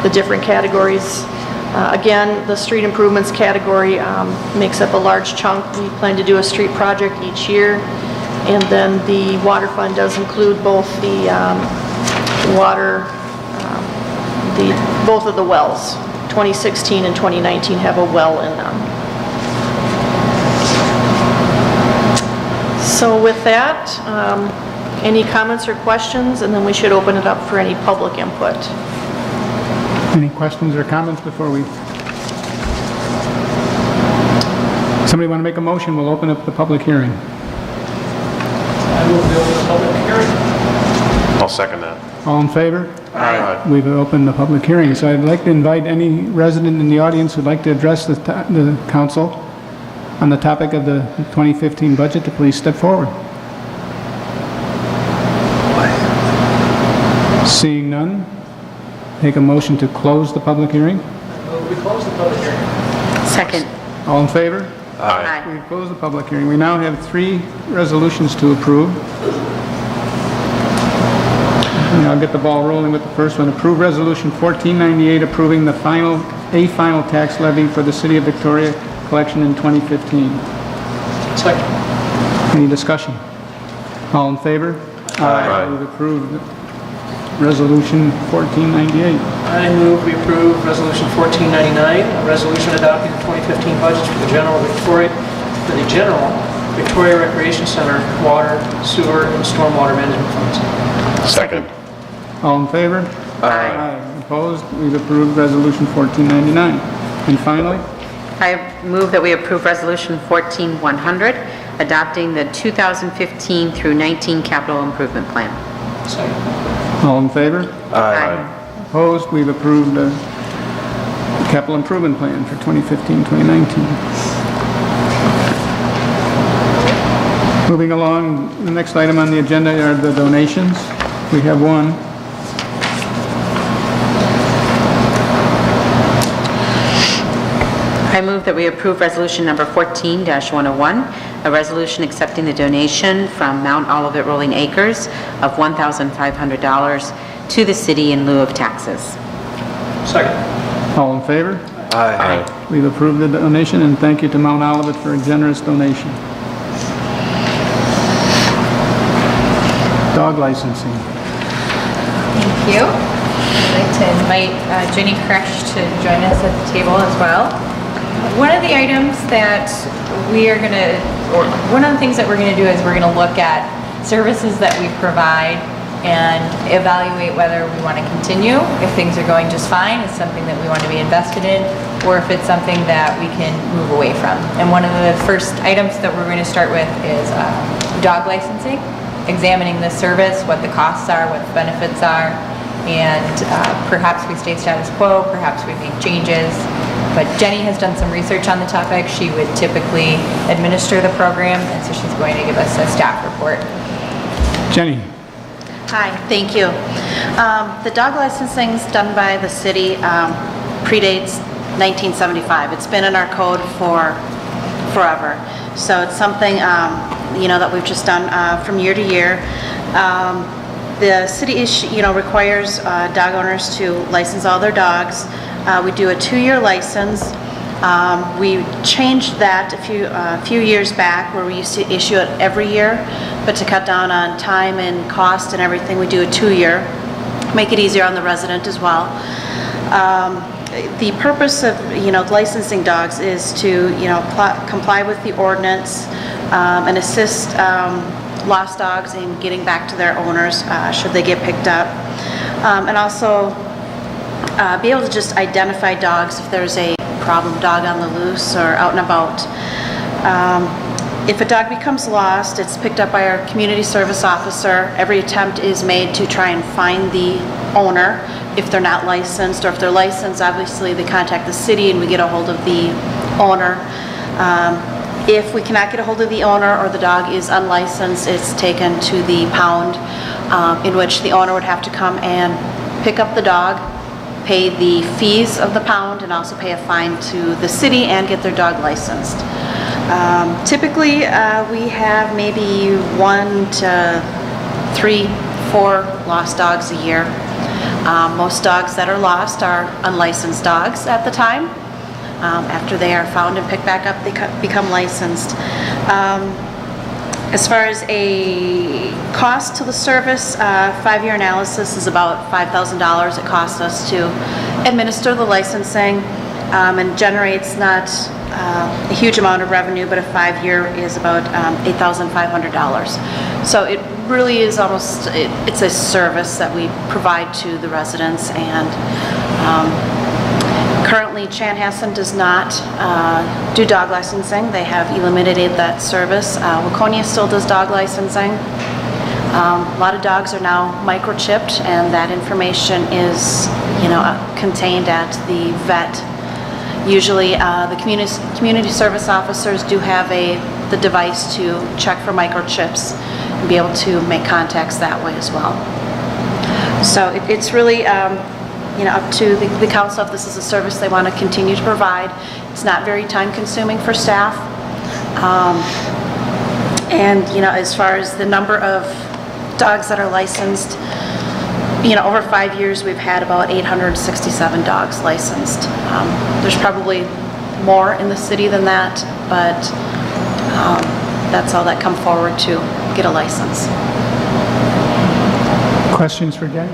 the different categories. Again, the street improvements category makes up a large chunk. We plan to do a street project each year. And then the water fund does include both the both of the wells. 2016 and 2019 have a well in them. So with that, any comments or questions, and then we should open it up for any public input. Any questions or comments before we... Somebody want to make a motion? We'll open up the public hearing. I will open the public hearing. I'll second that. All in favor? Aye. We've opened the public hearing, so I'd like to invite any resident in the audience who'd like to address the council on the topic of the 2015 budget to please step forward. Seeing none, take a motion to close the public hearing. We close the public hearing. Second. All in favor? Aye. We close the public hearing. We now have 3 resolutions to approve. And I'll get the ball rolling with the first one. Approve Resolution 1498 approving the final tax levy for the City of Victoria collection in 2015. Second. Any discussion? All in favor? Aye. We've approved Resolution 1498. I move we approve Resolution 1499, a resolution adopting the 2015 budgets for the general Victoria Recreation Center, water, sewer, and stormwater management funds. Second. All in favor? Aye. Opposed? We've approved Resolution 1499. And finally, I move that we approve Resolution 14100, adopting the 2015 through 19 capital improvement plan. Second. all in favor? Aye. Opposed? We've approved the capital improvement plan for 2015-2019. Moving along, the next item on the agenda are the donations. We have one. I move that we approve Resolution Number 14-101, a resolution accepting the donation from Mount Olivet Rolling Acres of $1,500 to the city in lieu of taxes. Second. All in favor? Aye. We've approved the donation, and thank you to Mount Olivet for a generous donation. Dog licensing. Thank you. I'd like to invite Jenny Kresh to join us at the table as well. One of the items that we are going to, or one of the things that we're going to do is we're going to look at services that we provide and evaluate whether we want to continue, if things are going just fine, it's something that we want to be invested in, or if it's something that we can move away from. And one of the first items that we're going to start with is dog licensing, examining the service, what the costs are, what the benefits are, and perhaps we stay status quo, perhaps we make changes. But Jenny has done some research on the topic. She would typically administer the program, and so she's going to give us a staff report. Jenny. Hi, thank you. The dog licensing done by the city predates 1975. It's been in our code for forever. So it's something that we've just done from year to year. The city requires dog owners to license all their dogs. We do a 2-year license. We changed that a few years back, where we used to issue it every year, but to cut down on time and cost and everything, we do a 2-year. Make it easier on the resident as well. The purpose of licensing dogs is to comply with the ordinance and assist lost dogs in getting back to their owners should they get picked up, and also be able to just identify dogs if there's a problem dog on the loose or out and about. If a dog becomes lost, it's picked up by our community service officer. Every attempt is made to try and find the owner if they're not licensed, or if they're licensed, obviously they contact the city and we get a hold of the owner. If we cannot get a hold of the owner or the dog is unlicensed, it's taken to the pound, in which the owner would have to come and pick up the dog, pay the fees of the pound, and also pay a fine to the city and get their dog licensed. Typically, we have maybe 1 to 3, 4 lost dogs a year. Most dogs that are lost are unlicensed dogs at the time. After they are found and picked back up, they become licensed. As far as a cost to the service, 5-year analysis is about $5,000. It costs us to administer the licensing, and generates not a huge amount of revenue, but a 5-year is about $8,500. So it really is it's a service that we provide to the residents, and currently, Chanhassen does not do dog licensing. They have eliminated that service. Waconia still does dog licensing. A lot of dogs are now microchipped, and that information is, contained at the vet. Usually, the community service officers do have the device to check for microchips and be able to make contacts that way as well. So it's really up to the council if this is a service they want to continue to provide. It's not very time consuming for staff. And as far as the number of dogs that are licensed, over 5 years we've had about 867 dogs licensed. There's probably more in the city than that, but that's all that come forward to get a license. Questions for Jenny?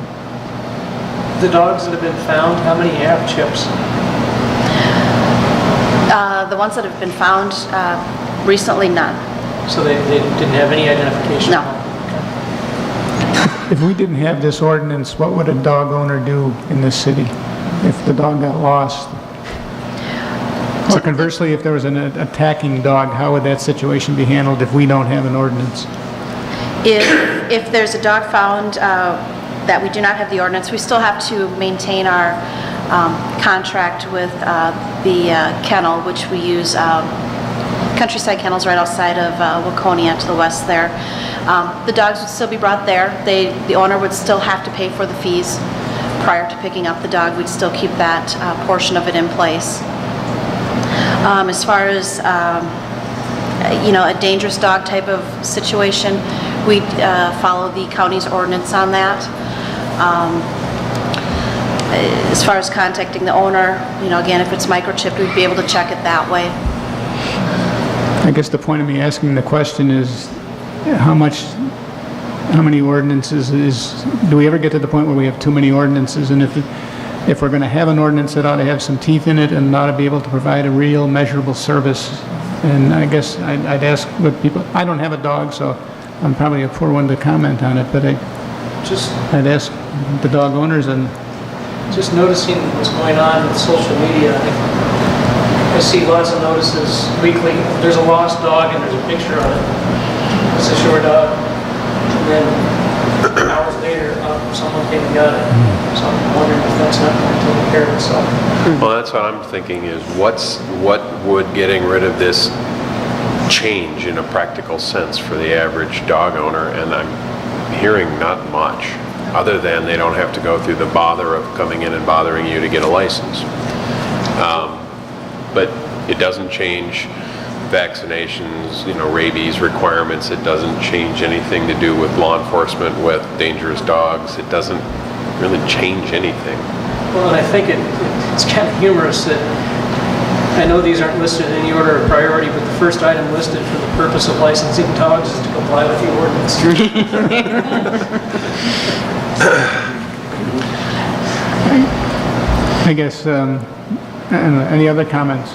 The dogs that have been found, how many have chips? The ones that have been found recently, none. So they didn't have any identification? No. If we didn't have this ordinance, what would a dog owner do in this city if the dog got lost? Or conversely, if there was an attacking dog, how would that situation be handled if we don't have an ordinance? If there's a dog found that we do not have the ordinance, we still have to maintain our contract with the kennel, which we use Countryside Kennels right outside of Waconia to the west there. The dogs would still be brought there. The owner would still have to pay for the fees prior to picking up the dog. We'd still keep that portion of it in place. As far as a dangerous dog type of situation, we follow the county's ordinance on that. As far as contacting the owner, again, if it's microchipped, we'd be able to check it that way. I guess the point of me asking the question is how many ordinances do we ever get to the point where we have too many ordinances? And if we're going to have an ordinance, it ought to have some teeth in it and ought to be able to provide a real measurable service. And I guess I'd ask what people, I don't have a dog, so I'm probably a poor one to comment on it, but I'd ask the dog owners. And just noticing what's going on with social media, I see lots of notices weekly. There's a lost dog and there's a picture on it. It's a short dog. And then hours later, someone came and got it. So I'm wondering if that's not going to take care of itself. Well, that's what I'm thinking is what would getting rid of this change in a practical sense for the average dog owner? And I'm hearing not much, other than they don't have to go through the bother of coming in and bothering you to get a license. But it doesn't change vaccinations, rabies requirements. It doesn't change anything to do with law enforcement with dangerous dogs. It doesn't really change anything. Well, and I think it's kind of humorous that I know these aren't listed in any order of priority, but the first item listed for the purpose of licensing dogs is to comply with the ordinance. I guess, any other comments?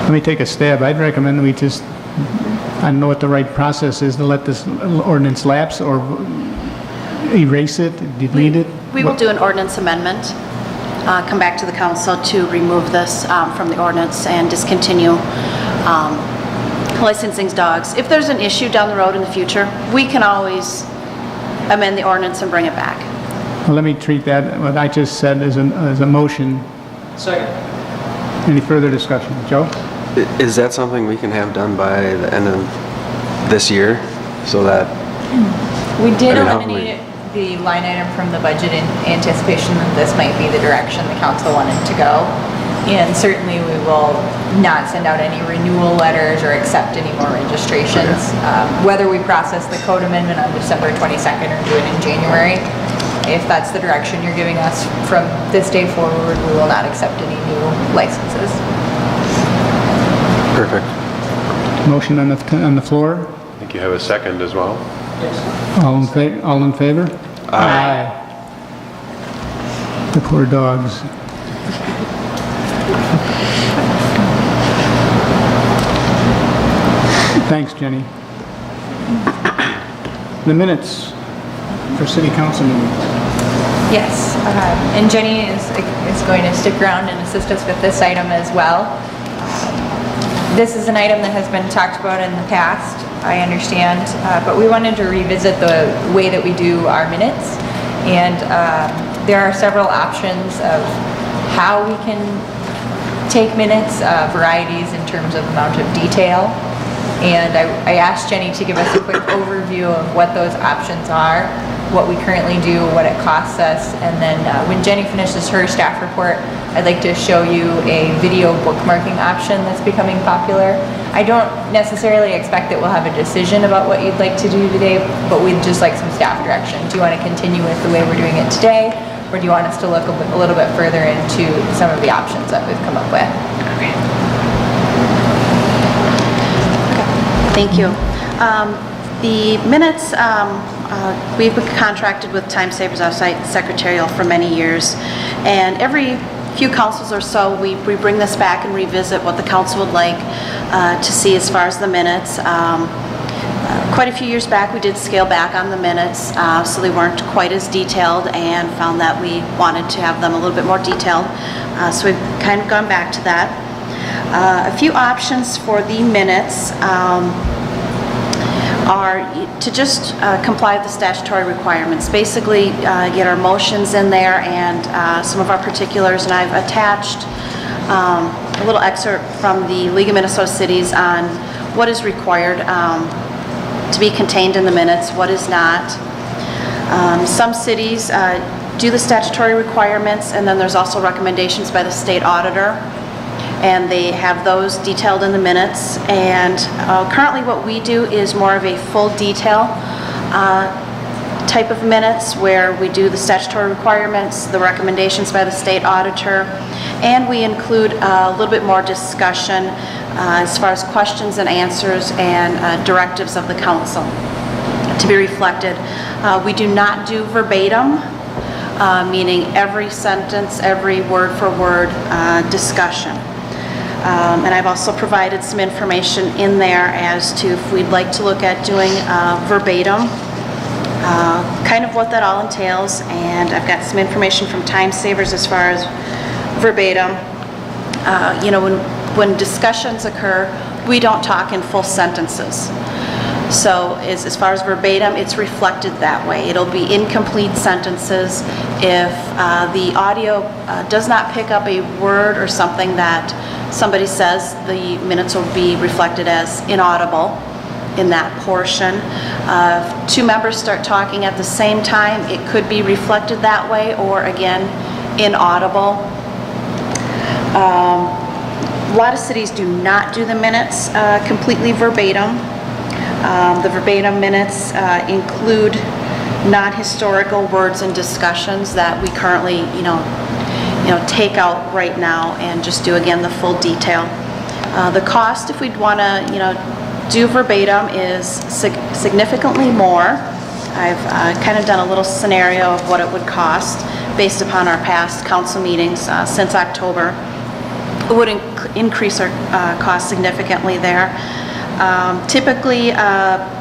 Let me take a stab. I'd recommend we just, I don't know what the right process is to let this ordinance lapse or erase it, delete it. We will do an ordinance amendment, come back to the council to remove this from the ordinance and discontinue licensing dogs. If there's an issue down the road in the future, we can always amend the ordinance and bring it back. Well, let me treat that, what I just said, as a motion. Second. Any further discussion? Joe? Is that something we can have done by the end of this year, so that... We did how can eliminate the line item from the budget in anticipation that this might be the direction the council wanted to go. And certainly we will not send out any renewal letters or accept any more registrations. Whether we process the code amendment on December 22nd or do it in January, if that's the direction you're giving us from this day forward, we will not accept any new licenses. Perfect. Motion on the floor? I think you have a second as well. Yes. All in favor? Aye. The poor dogs. Thanks, Jenny. The minutes for city council meeting. Yes, and Jenny is going to stick around and assist us with this item as well. This is an item that has been talked about in the past, I understand, but we wanted to revisit the way that we do our minutes. And there are several options of how we can take minutes, varieties in terms of amount of detail. And I asked Jenny to give us a quick overview of what those options are, what we currently do, what it costs us, and then when Jenny finishes her staff report, I'd like to show you a video bookmarking option that's becoming popular. I don't necessarily expect that we'll have a decision about what you'd like to do today, but we'd just like some staff direction. Do you want to continue with the way we're doing it today, or do you want us to look a little bit further into some of the options that we've come up with? Okay. Thank you. The minutes, we've been contracted with Time Savers Offsite Secretarial for many years, and every few councils or so, we bring this back and revisit what the council would like to see as far as the minutes. Quite a few years back, we did scale back on the minutes, so they weren't quite as detailed, and found that we wanted to have them a little bit more detailed. So we've kind of gone back to that. A few options for the minutes are to just comply with the statutory requirements. Basically, get our motions in there and some of our particulars, and I've attached a little excerpt from the League of Minnesota Cities on what is required to be contained in the minutes, what is not. Some cities do the statutory requirements, and then there's also recommendations by the state auditor, and they have those detailed in the minutes. And currently what we do is more of a full detail type of minutes, where we do the statutory requirements, the recommendations by the state auditor, and we include a little bit more discussion as far as questions and answers and directives of the council to be reflected. We do not do verbatim, meaning every sentence, every word for word discussion. And I've also provided some information in there as to if we'd like to look at doing verbatim, kind of what that all entails. And I've got some information from Time Savers as far as verbatim. You know, when discussions occur, we don't talk in full sentences. So as far as verbatim, it's reflected that way. It'll be incomplete sentences. If the audio does not pick up a word or something that somebody says, the minutes will be reflected as inaudible in that portion. If two members start talking at the same time, it could be reflected that way, or again, inaudible. A lot of cities do not do the minutes completely verbatim. The verbatim minutes include non-historical words and discussions that we currently, take out right now and just do again the full detail. The cost, if we'd want to, do verbatim, is significantly more. I've kind of done a little scenario of what it would cost based upon our past council meetings since October. It would increase our cost significantly there. Typically,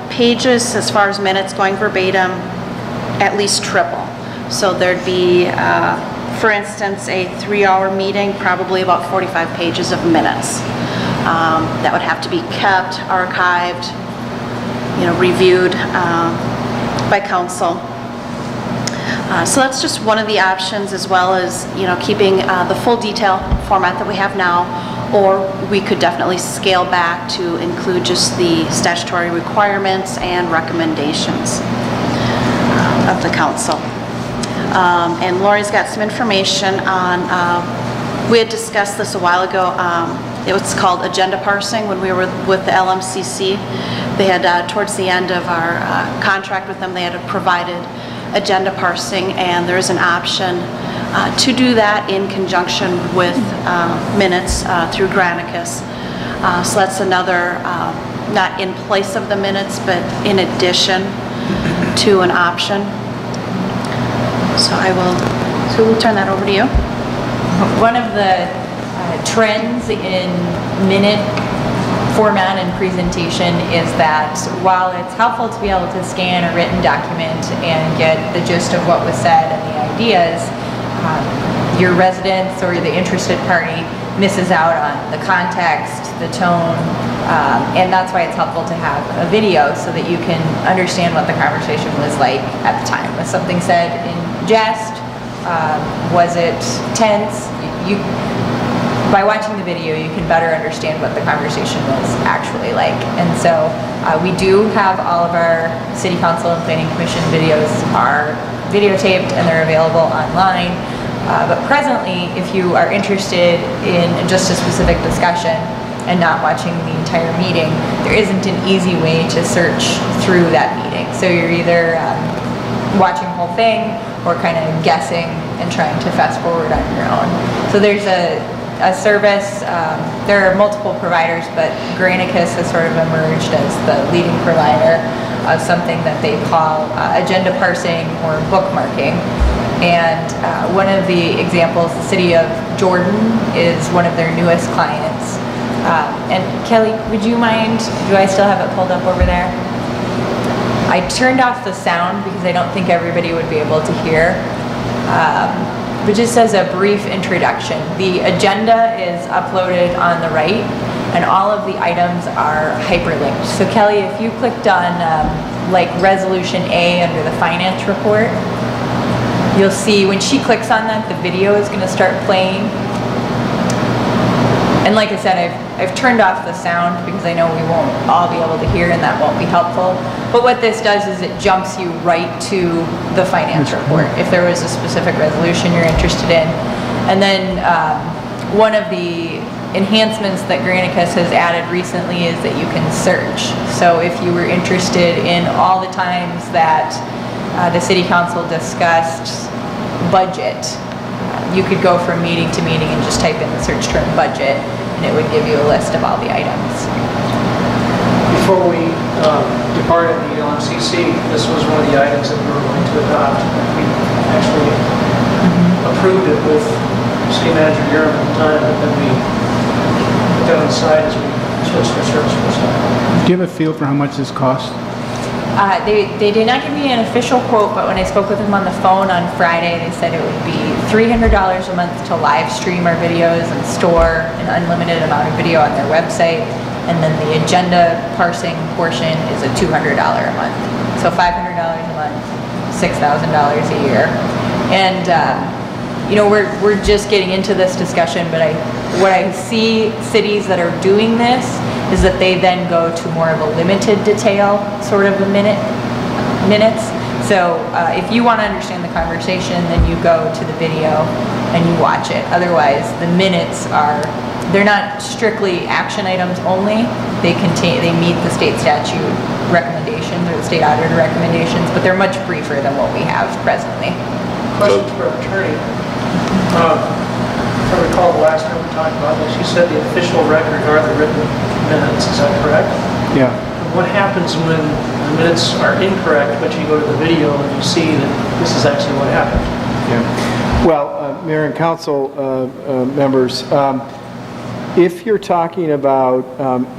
pages as far as minutes going verbatim, at least triple. So there'd be, for instance, a 3-hour meeting, probably about 45 pages of minutes. That would have to be kept, archived, reviewed by council. So that's just one of the options, as well as, keeping the full detail format that we have now, or we could definitely scale back to include just the statutory requirements and recommendations of the council. And Lori's got some information on, we had discussed this a while ago, it was called agenda parsing when we were with the LMCC. They had, towards the end of our contract with them, they had provided agenda parsing, and there is an option to do that in conjunction with minutes through Granicus. So that's another, not in place of the minutes, but in addition to an option. So we'll turn that over to you. One of the trends in minute format and presentation is that while it's helpful to be able to scan a written document and get the gist of what was said and the ideas, your residents or the interested party misses out on the context, the tone, and that's why it's helpful to have a video so that you can understand what the conversation was like at the time. Was something said in jest? Was it tense? By watching the video, you can better understand what the conversation was actually like. And so we do have all of our City Council and Planning Commission videos are videotaped and they're available online. But presently, if you are interested in just a specific discussion and not watching the entire meeting, there isn't an easy way to search through that meeting. So you're either watching the whole thing or kind of guessing and trying to fast forward on your own. So there's a a service. There are multiple providers, but Granicus has sort of emerged as the leading provider of something that they call agenda parsing or bookmarking. And one of the examples, the city of Jordan is one of their newest clients. And Kelly, would you mind, do I still have it pulled up over there? I turned off the sound because I don't think everybody would be able to hear. But just as a brief introduction, the agenda is uploaded on the right and all of the items are hyperlinked. So Kelly, if you clicked on like Resolution A under the finance report, you'll see when she clicks on that, the video is going to start playing. And like I said, I've turned off the sound because I know we won't all be able to hear and that won't be helpful. But what this does is it jumps you right to the finance report if there was a specific resolution you're interested in. And then one of the enhancements that Granicus has added recently is that you can search. So if you were interested in all the times that the city council discussed budget, you could go from meeting to meeting and just type in the search term budget and it would give you a list of all the items. Before we departed the LMCC, this was one of the items that we were going to adopt. We actually approved it with City Manager Durham at the time, but then we put that on the side as we switched our service personnel. Do you have a feel for how much this costs? They did not give me an official quote, but when I spoke with them on the phone on Friday, they said it would be $300 a month to live stream our videos and store an unlimited amount of video on their website. And then the agenda parsing portion is a $200 a month. So $500 a month, $6,000 a year. And, you know, we're just getting into this discussion, but what I see cities that are doing this is that they then go to more of a limited detail, sort of a minutes. So if you want to understand the conversation, then you go to the video and you watch it. Otherwise, the minutes they're not strictly action items only. They meet the state statute recommendations or the state auditor recommendations, but they're much briefer than what we have presently. Question for our attorney. If I recall the last time we talked about this, you said the official record are the written minutes, is that correct? Yeah. What happens when the minutes are incorrect, but you go to the video and you see that this is actually what happened? Yeah. Well, Mayor and Council members, if you're talking about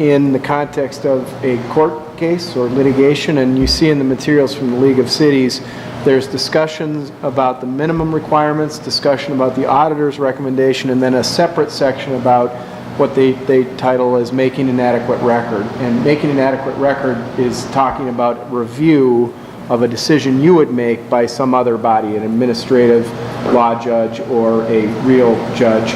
in the context of a court case or litigation, and you see in the materials from the League of Cities, there's discussions about the minimum requirements, discussion about the auditor's recommendation, and then a separate section about what they title as making an adequate record. And making an adequate record is talking about review of a decision you would make by some other body, an administrative law judge or a real judge.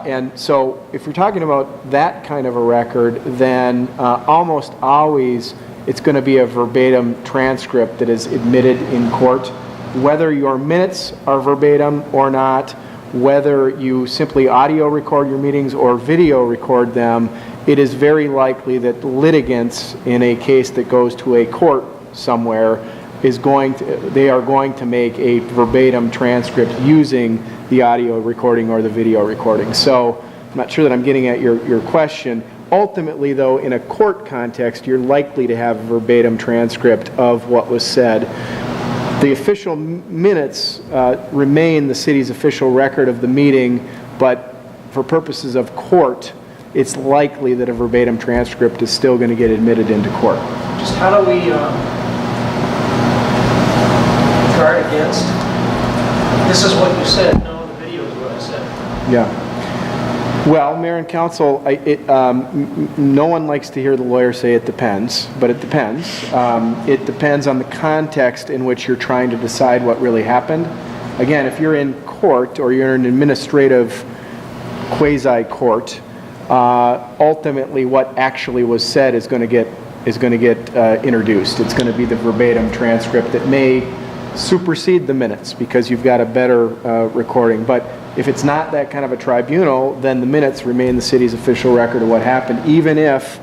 And so if you're talking about that kind of a record, then almost always it's going to be a verbatim transcript that is admitted in court. Whether your minutes are verbatim or not, whether you simply audio record your meetings or video record them, it is very likely that litigants in a case that goes to a court somewhere they are going to make a verbatim transcript using the audio recording or the video recording. So I'm not sure that I'm getting at your question. Ultimately, though, in a court context, you're likely to have a verbatim transcript of what was said. The official minutes remain the city's official record of the meeting, but for purposes of court, it's likely that a verbatim transcript is still going to get admitted into court. Just how do we guard against, this is what you said, no, the video is what I said? Yeah. Well, Mayor and Council, no one likes to hear the lawyer say it depends, but it depends. It depends on the context in which you're trying to decide what really happened. Again, if you're in court or you're in an administrative quasi-court, ultimately what actually was said is going to get introduced. It's going to be the verbatim transcript that may supersede the minutes because you've got a better recording. But if it's not that kind of a tribunal, then the minutes remain the city's official record of what happened, even if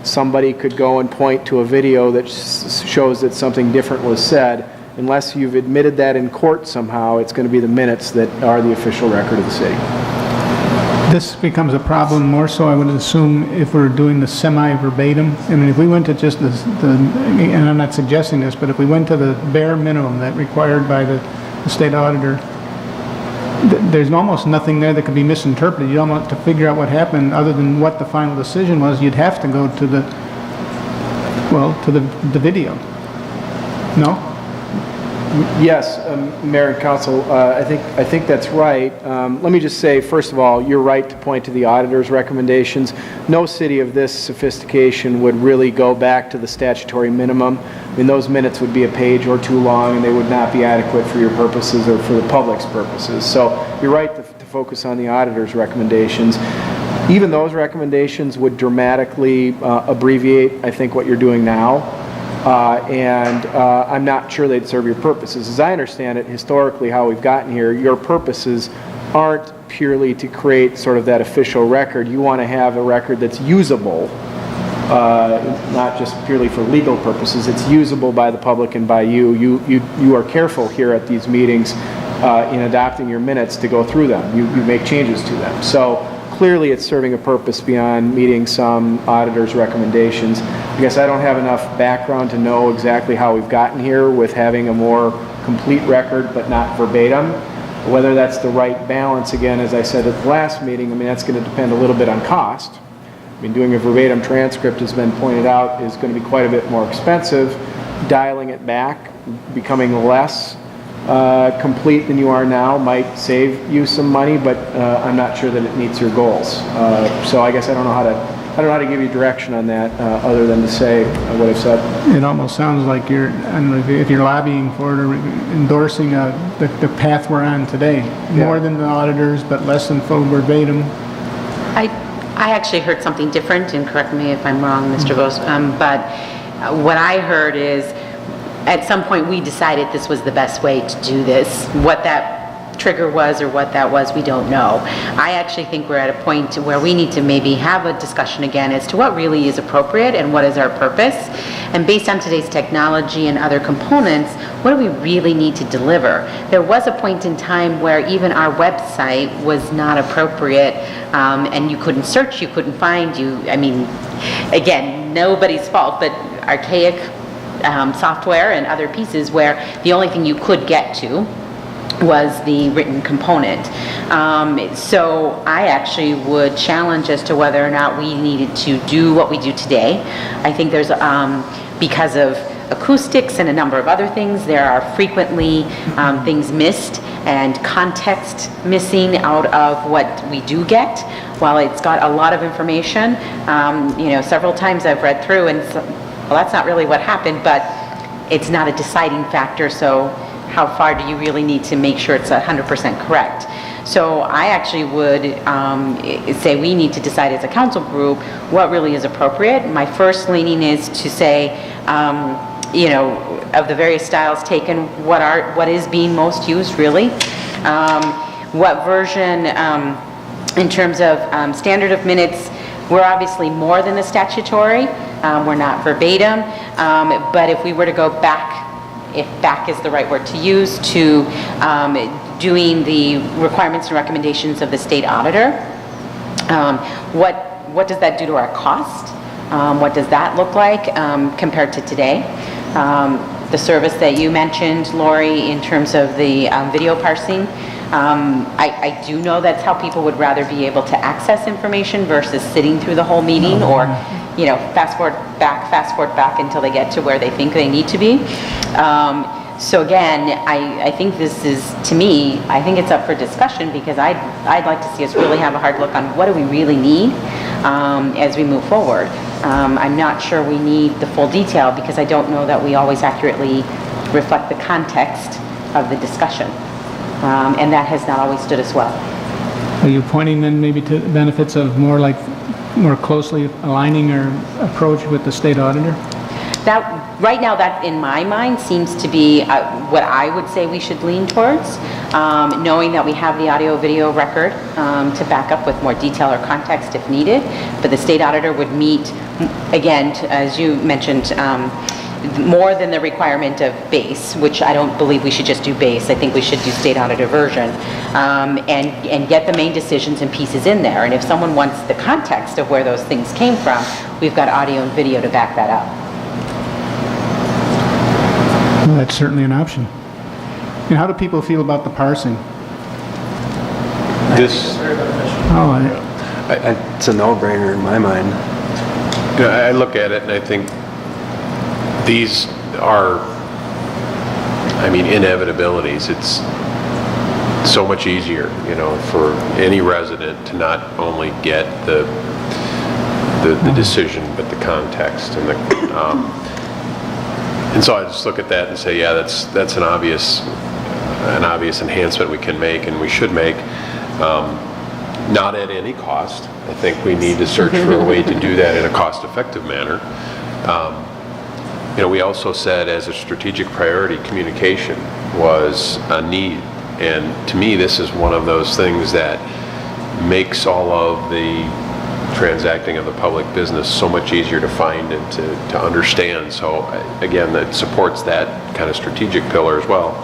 somebody could go and point to a video that shows that something different was said. Unless you've admitted that in court somehow, it's going to be the minutes that are the official record of the city. This becomes a problem more so, I would assume, if we're doing the semi-verbatim. I mean, if we went to just and I'm not suggesting this, but if we went to the bare minimum that required by the state auditor, there's almost nothing there that could be misinterpreted. You almost, to figure out what happened, other than what the final decision was, you'd have to go to the video. No? Yes, Mayor and Council, I think that's right. Let me just say, first of all, you're right to point to the auditor's recommendations. No city of this sophistication would really go back to the statutory minimum. I mean, those minutes would be a page or two long, and they would not be adequate for your purposes or for the public's purposes. So you're right to focus on the auditor's recommendations. Even those recommendations would dramatically abbreviate, I think, what you're doing now. I'm not sure they'd serve your purposes. As I understand it, historically, how we've gotten here, your purposes aren't purely to create sort of that official record. You want to have a record that's usable, not just purely for legal purposes. It's usable by the public and by you. You are careful here at these meetings in adopting your minutes to go through them. You make changes to them. So clearly it's serving a purpose beyond meeting some auditor's recommendations. I guess I don't have enough background to know exactly how we've gotten here with having a more complete record but not verbatim. Whether that's the right balance, again, as I said at the last meeting, I mean, that's going to depend a little bit on cost. I mean, doing a verbatim transcript, has been pointed out, is going to be quite a bit more expensive. Dialing it back, becoming less complete than you are now might save you some money, but I'm not sure that it meets your goals. So I guess I don't know how to give you direction on that other than to say what I've said. It almost sounds like you're, I don't know, if you're lobbying for it or endorsing the path we're on today. More than the auditors, but less than full verbatim. I actually heard something different, and correct me if I'm wrong, Mr. Vos, but what I heard is at some point we decided this was the best way to do this. What that trigger was or what that was, we don't know. I actually think we're at a point where we need to maybe have a discussion again as to what really is appropriate and what is our purpose. And based on today's technology and other components, what do we really need to deliver? There was a point in time where even our website was not appropriate, and you couldn't search, you couldn't find, I mean, again, nobody's fault, but archaic software and other pieces where the only thing you could get to was the written component. So I actually would challenge as to whether or not we needed to do what we do today. I think there's, because of acoustics and a number of other things, there are frequently things missed and context missing out of what we do get. While it's got a lot of information, several times I've read through and well, that's not really what happened, but it's not a deciding factor, so how far do you really need to make sure it's 100% correct? So I actually would say we need to decide as a council group what really is appropriate. My first leaning is to say, of the various styles taken, what is being most used really? What version, in terms of standard of minutes, we're obviously more than the statutory. We're not verbatim, but if we were to go back, if back is the right word to use, to doing the requirements and recommendations of the state auditor, what does that do to our cost? What does that look like compared to today? The service that you mentioned, Lori, in terms of the video parsing, I do know that's how people would rather be able to access information versus sitting through the whole meeting or, fast forward back until they get to where they think they need to be. So again, I think this is, to me, I think it's up for discussion because I'd like to see us really have a hard look on what do we really need as we move forward. I'm not sure we need the full detail because I don't know that we always accurately reflect the context of the discussion. And that has not always stood us well. Are you pointing then maybe to the benefits of more closely aligning our approach with the state auditor? That, right now, that in my mind seems to be what I would say we should lean towards, knowing that we have the audio-video record to back up with more detail or context if needed. But the state auditor would meet, again, as you mentioned, more than the requirement of base, which I don't believe we should just do base. I think we should do state auditor version, and get the main decisions and pieces in there. And if someone wants the context of where those things came from, we've got audio and video to back that up. Well, that's certainly an option. And how do people feel about the parsing? This, It's a no-brainer in my mind. you know, I look at it and I think these are, I mean, inevitabilities. It's so much easier, you know, for any resident to not only get the decision, but the context and so I just look at that and say, yeah, that's an obvious enhancement we can make and we should make. Not at any cost. I think we need to search for a way to do that in a cost-effective manner. You know, we also said as a strategic priority, communication was a need. And to me, this is one of those things that makes all of the transacting of the public business so much easier to find and to understand. So again, that supports that kind of strategic pillar as well.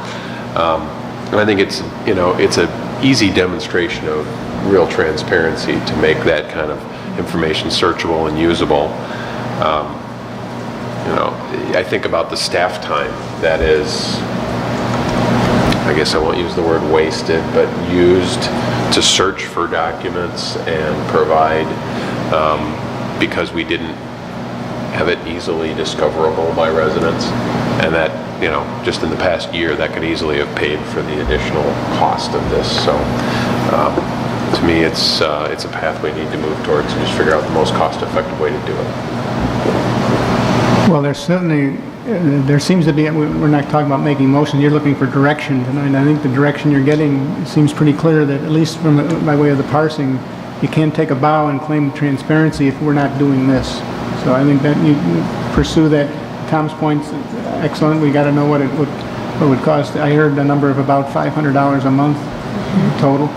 And I think it's, you know, it's an easy demonstration of real transparency to make that kind of information searchable and usable. You know, I think about the staff time that is, I guess I won't use the word wasted, but used to search for documents and provide, because we didn't have it easily discoverable by residents. And that, you know, just in the past year, that could easily have paid for the additional cost of this. So to me, it's a path we need to move towards and just figure out the most cost-effective way to do it. Well, there's certainly, there seems to be, we're not talking about making motions, you're looking for direction tonight. I think the direction you're getting seems pretty clear that at least by way of the parsing, you can't take a bow and claim transparency if we're not doing this. So I think that you pursue that. Tom's point's excellent. We got to know what it would cost. I heard a number of about $500 a month total.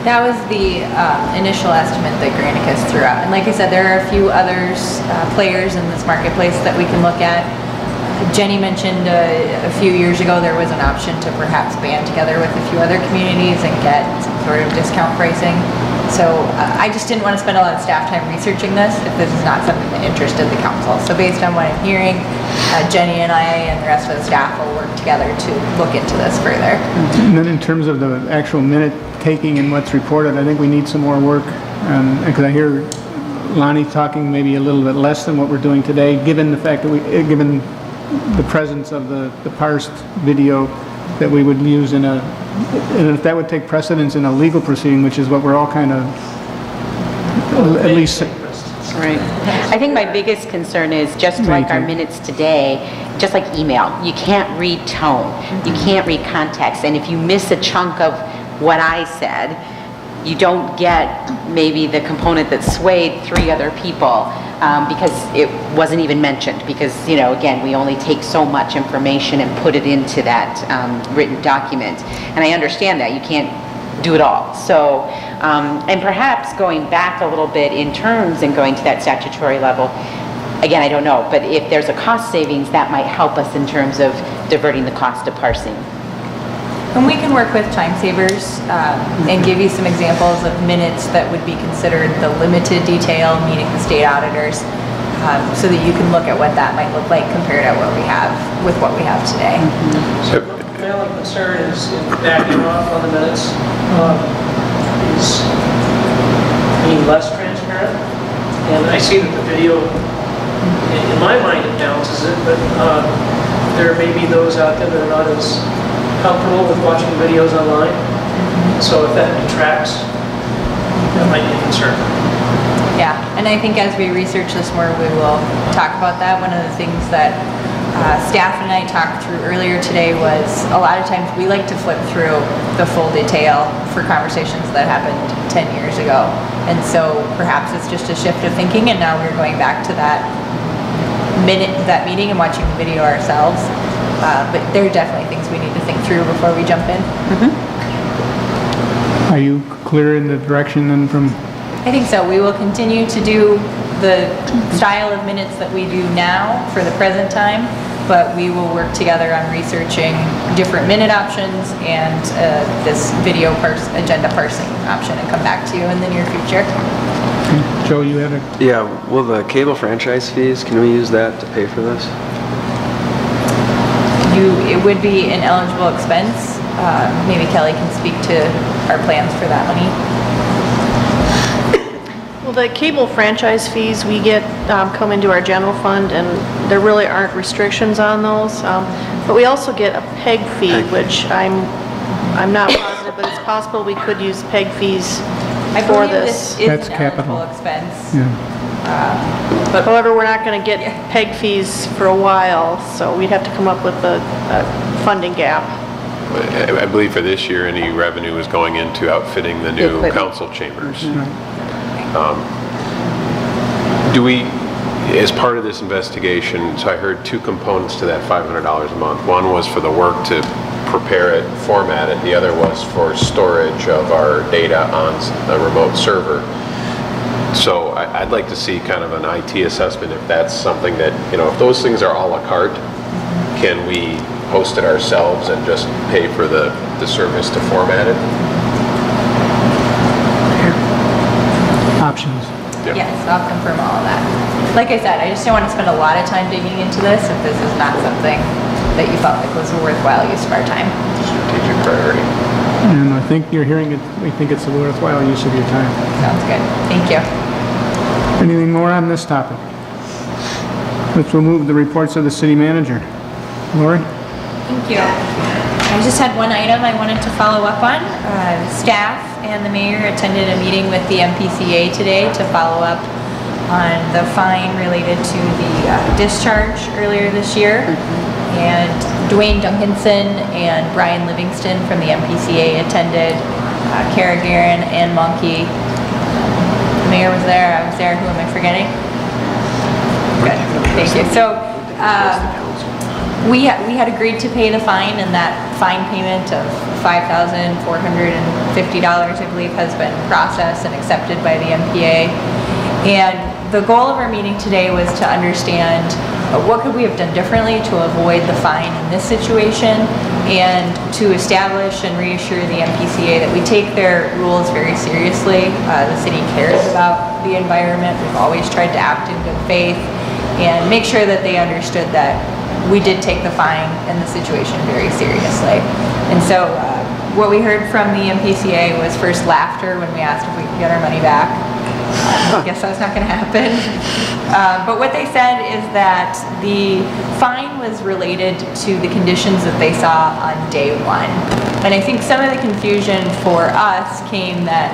That was the initial estimate that Granicus threw out. And like I said, there are a few others, players in this marketplace that we can look at. Jenny mentioned a few years ago there was an option to perhaps band together with a few other communities and get some sort of discount pricing. So I just didn't want to spend a lot of staff time researching this if this is not something that interested the council. So based on what I'm hearing, Jenny and I and the rest of the staff will work together to look into this further. And then in terms of the actual minute taking and what's reported, I think we need some more work. Because I hear Lonnie talking maybe a little bit less than what we're doing today, given the fact that given the presence of the parsed video that we would use and if that would take precedence in a legal proceeding, which is what we're all kind of, at least. Right. I think my biggest concern is just like our minutes today, just like email, you can't read tone, you can't read context, and if you miss a chunk of what I said, you don't get maybe the component that swayed three other people because it wasn't even mentioned. Because, you know, again, we only take so much information and put it into that written document. And I understand that. You can't do it all. So, and perhaps going back a little bit in terms and going to that statutory level, again, I don't know. But if there's a cost savings, that might help us in terms of diverting the cost of parsing. And we can work with time savers and give you some examples of minutes that would be considered the limited detail, meeting the state auditors, so that you can look at what that might look like compared to what we have today. So my only concern is in backing off on the minutes is being less transparent. And I see that the video, in my mind, it balances it, but there may be those out there that are not as comfortable with watching videos online. So if that detracts, that might be a concern. Yeah, and I think as we research this more, we will talk about that. One of the things that staff and I talked through earlier today was a lot of times we like to flip through the full detail for conversations that happened 10 years ago. And so perhaps it's just a shift of thinking, and now we're going back to that meeting and watching the video ourselves. But there are definitely things we need to think through before we jump in. Are you clear in the direction then from? I think so. We will continue to do the style of minutes that we do now for the present time, but we will work together on researching different minute options and this video agenda parsing option and come back to you in the near future. Joe, you had a... Yeah, will the cable franchise fees, can we use that to pay for this? It would be an eligible expense. Maybe Kelly can speak to our plans for that money. Well, the cable franchise fees we get come into our general fund, and there really aren't restrictions on those. But we also get a PEG fee, which I'm not positive, but it's possible we could use PEG fees for this. That's capital expense. Yeah. But however, we're not going to get PEG fees for a while, so we'd have to come up with a funding gap. I believe for this year, any revenue is going into outfitting the new council chambers. Do we, as part of this investigation, so I heard two components to that $500 a month. One was for the work to prepare it, format it. The other was for storage of our data on a remote server. So I'd like to see kind of an IT assessment if that's something that, if those things are a la carte, can we host it ourselves and just pay for the service to format it? Options. Yes, I'll confirm all of that. Like I said, I just don't want to spend a lot of time digging into this if this is not something that you felt like was a worthwhile use of our time. Strategic priority. And I think you're hearing it, we think it's a worthwhile use of your time. Sounds good. Thank you. Anything more on this topic? Let's remove the reports of the city manager. Lori? Thank you. I just had one item I wanted to follow up on. Staff and the mayor attended a meeting with the MPCA today to follow up on the fine related to the discharge earlier this year. And Dwayne Duncanson and Brian Livingston from the MPCA attended. Kara Guerin and Monkey. The mayor was there, I was there. Who am I forgetting? Good, thank you. So we had agreed to pay the fine, and that fine payment of $5,450, I believe, has been processed and accepted by the MPA. And the goal of our meeting today was to understand what could we have done differently to avoid the fine in this situation, and to establish and reassure the MPCA that we take their rules very seriously. The city cares about the environment. We've always tried to act in good faith and make sure that they understood that we did take the fine and the situation very seriously. And so what we heard from the MPCA was first laughter when we asked if we could get our money back. I guess that's not going to happen. But what they said is that the fine was related to the conditions that they saw on day one. And I think some of the confusion for us came that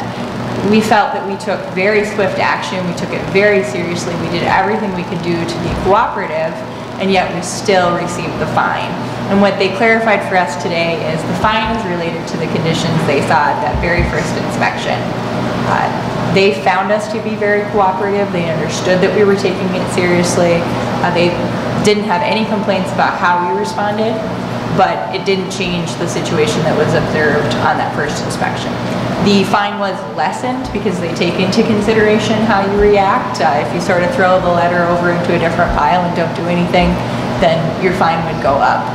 we felt that we took very swift action, we took it very seriously, we did everything we could do to be cooperative, and yet we still received the fine. And what they clarified for us today is the fine is related to the conditions they saw at that very first inspection. They found us to be very cooperative. They understood that we were taking it seriously. They didn't have any complaints about how we responded, but it didn't change the situation that was observed on that first inspection. The fine was lessened because they take into consideration how you react. If you sort of throw the letter over into a different pile and don't do anything, then your fine would go up.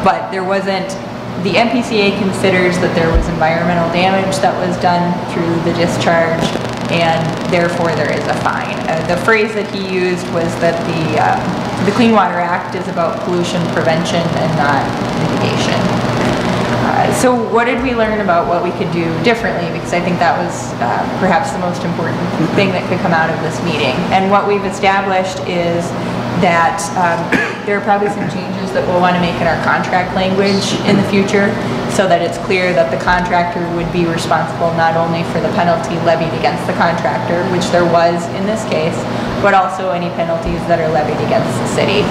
But there wasn't, the MPCA considers that there was environmental damage that was done through the discharge, and therefore there is a fine. The phrase that he used was that the Clean Water Act is about pollution prevention and not mitigation. So what did we learn about what we could do differently? Because I think that was perhaps the most important thing that could come out of this meeting. And what we've established is that there are probably some changes that we'll want to make in our contract language in the future, so that it's clear that the contractor would be responsible not only for the penalty levied against the contractor, which there was in this case, but also any penalties that are levied against the city.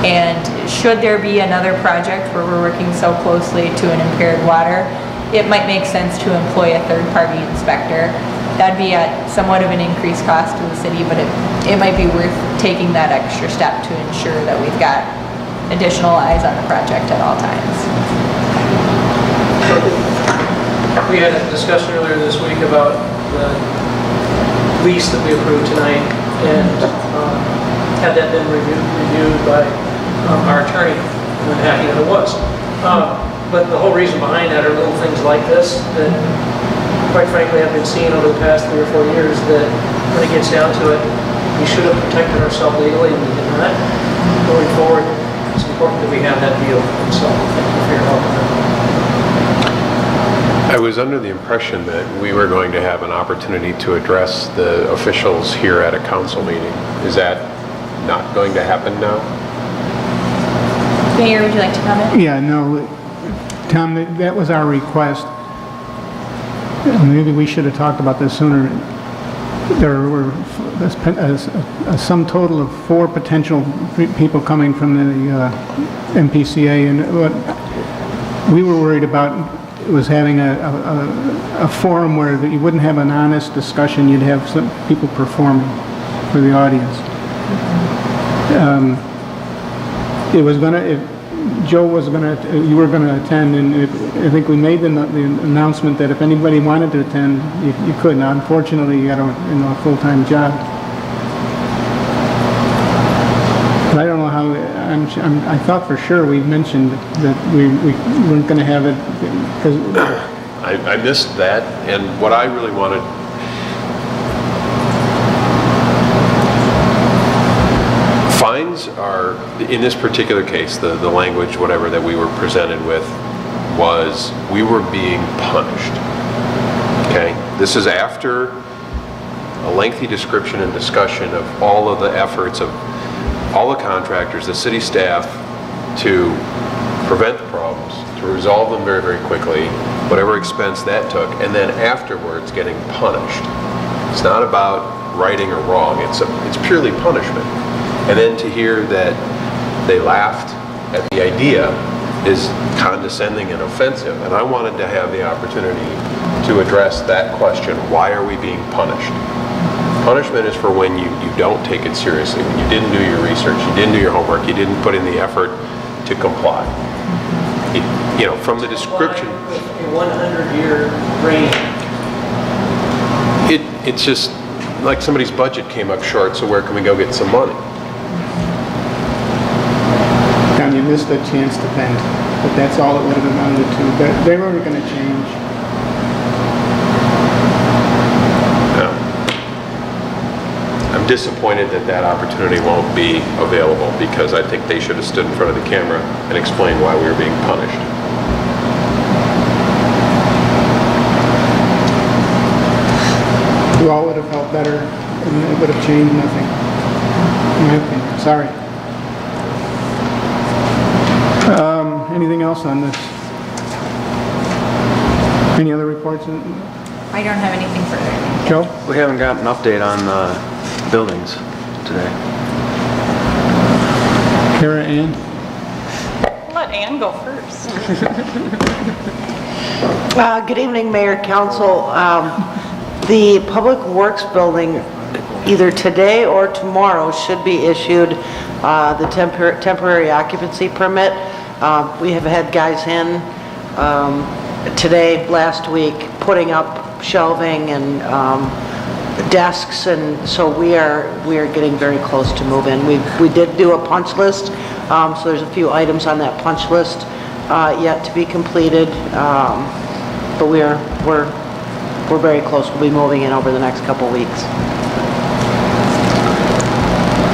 And should there be another project where we're working so closely to an impaired water, it might make sense to employ a third-party inspector. That'd be at somewhat of an increased cost to the city, but it might be worth taking that extra step to ensure that we've got additional eyes on the project at all times. We had a discussion earlier this week about the lease that we approved tonight, and had that been reviewed by our attorney, when there was. But the whole reason behind that are little things like this that, quite frankly, I've been seeing over the past 3 or 4 years that when it gets down to it, we should have protected ourselves legally and we did not. Going forward, it's important that we have that deal. So thank you for your help with that. I was under the impression that we were going to have an opportunity to address the officials here at a council meeting. Is that not going to happen now? Mayor, would you like to comment? Yeah, no, Tom, that was our request. Maybe we should have talked about this sooner. There were a sum total of 4 potential people coming from the MPCA, and what we were worried about was having a forum where you wouldn't have an honest discussion. You'd have some people performing for the audience. It was gonna. Joe was you were gonna attend, and I think we made the announcement that if anybody wanted to attend, you could. Now, unfortunately, you got a full-time job. But I don't know how. I thought for sure we mentioned that we weren't going to have it because I missed that, and what I really wanted. Fines are, in this particular case, the language, whatever, that we were presented with was we were being punished. Okay? This is after a lengthy description and discussion of all of the efforts of all the contractors, the city staff, to prevent the problems, to resolve them very, very quickly, whatever expense that took, and then afterwards getting punished. It's not about righting or wrong, it's purely punishment. And then to hear that they laughed at the idea is condescending and offensive. And I wanted to have the opportunity to address that question. Why are we being punished? Punishment is for when you don't take it seriously, when you didn't do your research, you didn't do your homework, you didn't put in the effort to comply. From the description. A 100-year reign. It's just like somebody's budget came up short, so where can we go get some money? Tom, you missed a chance to vent, but that's all it would have amounted to. They were going to change. No. I'm disappointed that opportunity won't be available because I think they should have stood in front of the camera and explained why we were being punished. You all would have felt better, and it would have changed nothing. In my opinion. Sorry. Anything else on this? Any other reports? I don't have anything further. Joe? We haven't got an update on buildings today. Kara Ann? Let Ann go first. Good evening, Mayor, Council. The Public Works Building, either today or tomorrow, should be issued the temporary occupancy permit. We have had guys in today, last week, putting up shelving and desks, and so we are getting very close to move in. We did do a punch list, so there's a few items on that punch list yet to be completed, but we're very close. We'll be moving in over the next couple weeks.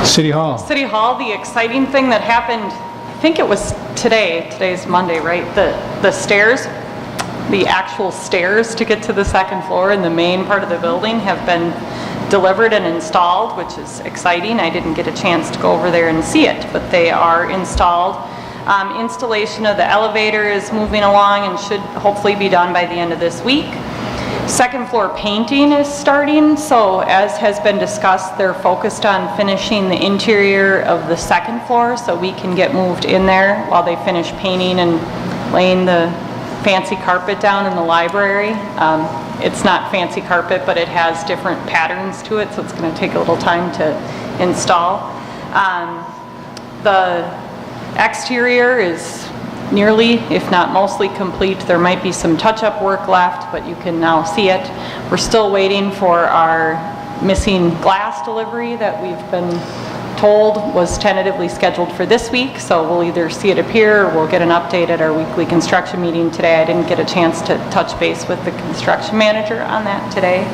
City Hall. City Hall, the exciting thing that happened, I think it was today. Today's Monday, right? The stairs, the actual stairs to get to the second floor in the main part of the building have been delivered and installed, which is exciting. I didn't get a chance to go over there and see it, but they are installed. Installation of the elevator is moving along and should hopefully be done by the end of this week. Second floor painting is starting, so as has been discussed, they're focused on finishing the interior of the second floor so we can get moved in there while they finish painting and laying the fancy carpet down in the library. It's not fancy carpet, but it has different patterns to it, so it's going to take a little time to install. The exterior is nearly, if not mostly complete. There might be some touch-up work left, but you can now see it. We're still waiting for our missing glass delivery that we've been told was tentatively scheduled for this week, so we'll either see it appear or we'll get an update at our weekly construction meeting today. I didn't get a chance to touch base with the construction manager on that today.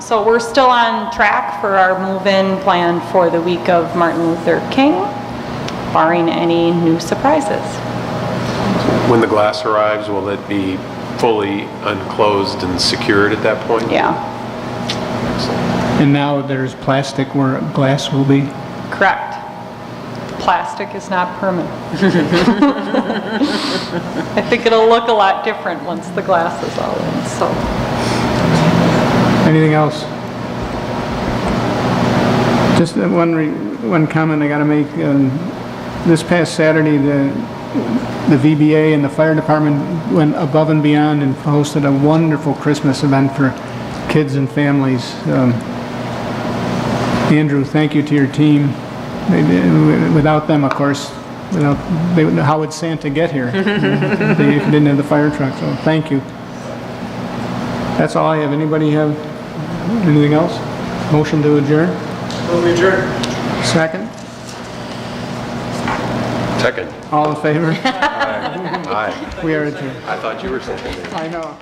So we're still on track for our move-in plan for the week of Martin Luther King, barring any new surprises. When the glass arrives, will it be fully unclosed and secured at that point? Yeah. And now there's plastic where glass will be? Correct. Plastic is not permanent. I think it'll look a lot different once the glass is all in, so. Anything else? Just one comment I got to make. This past Saturday, the VBA and the fire department went above and beyond and hosted a wonderful Christmas event for kids and families. Andrew, thank you to your team. Without them, of course, how would Santa get here? They didn't have the fire truck, so thank you. That's all I have. Anybody have anything else? Motion to adjourn? Move adjourn. Second? Second. All in favor? Aye. We are adjourned. I thought you were second. I know.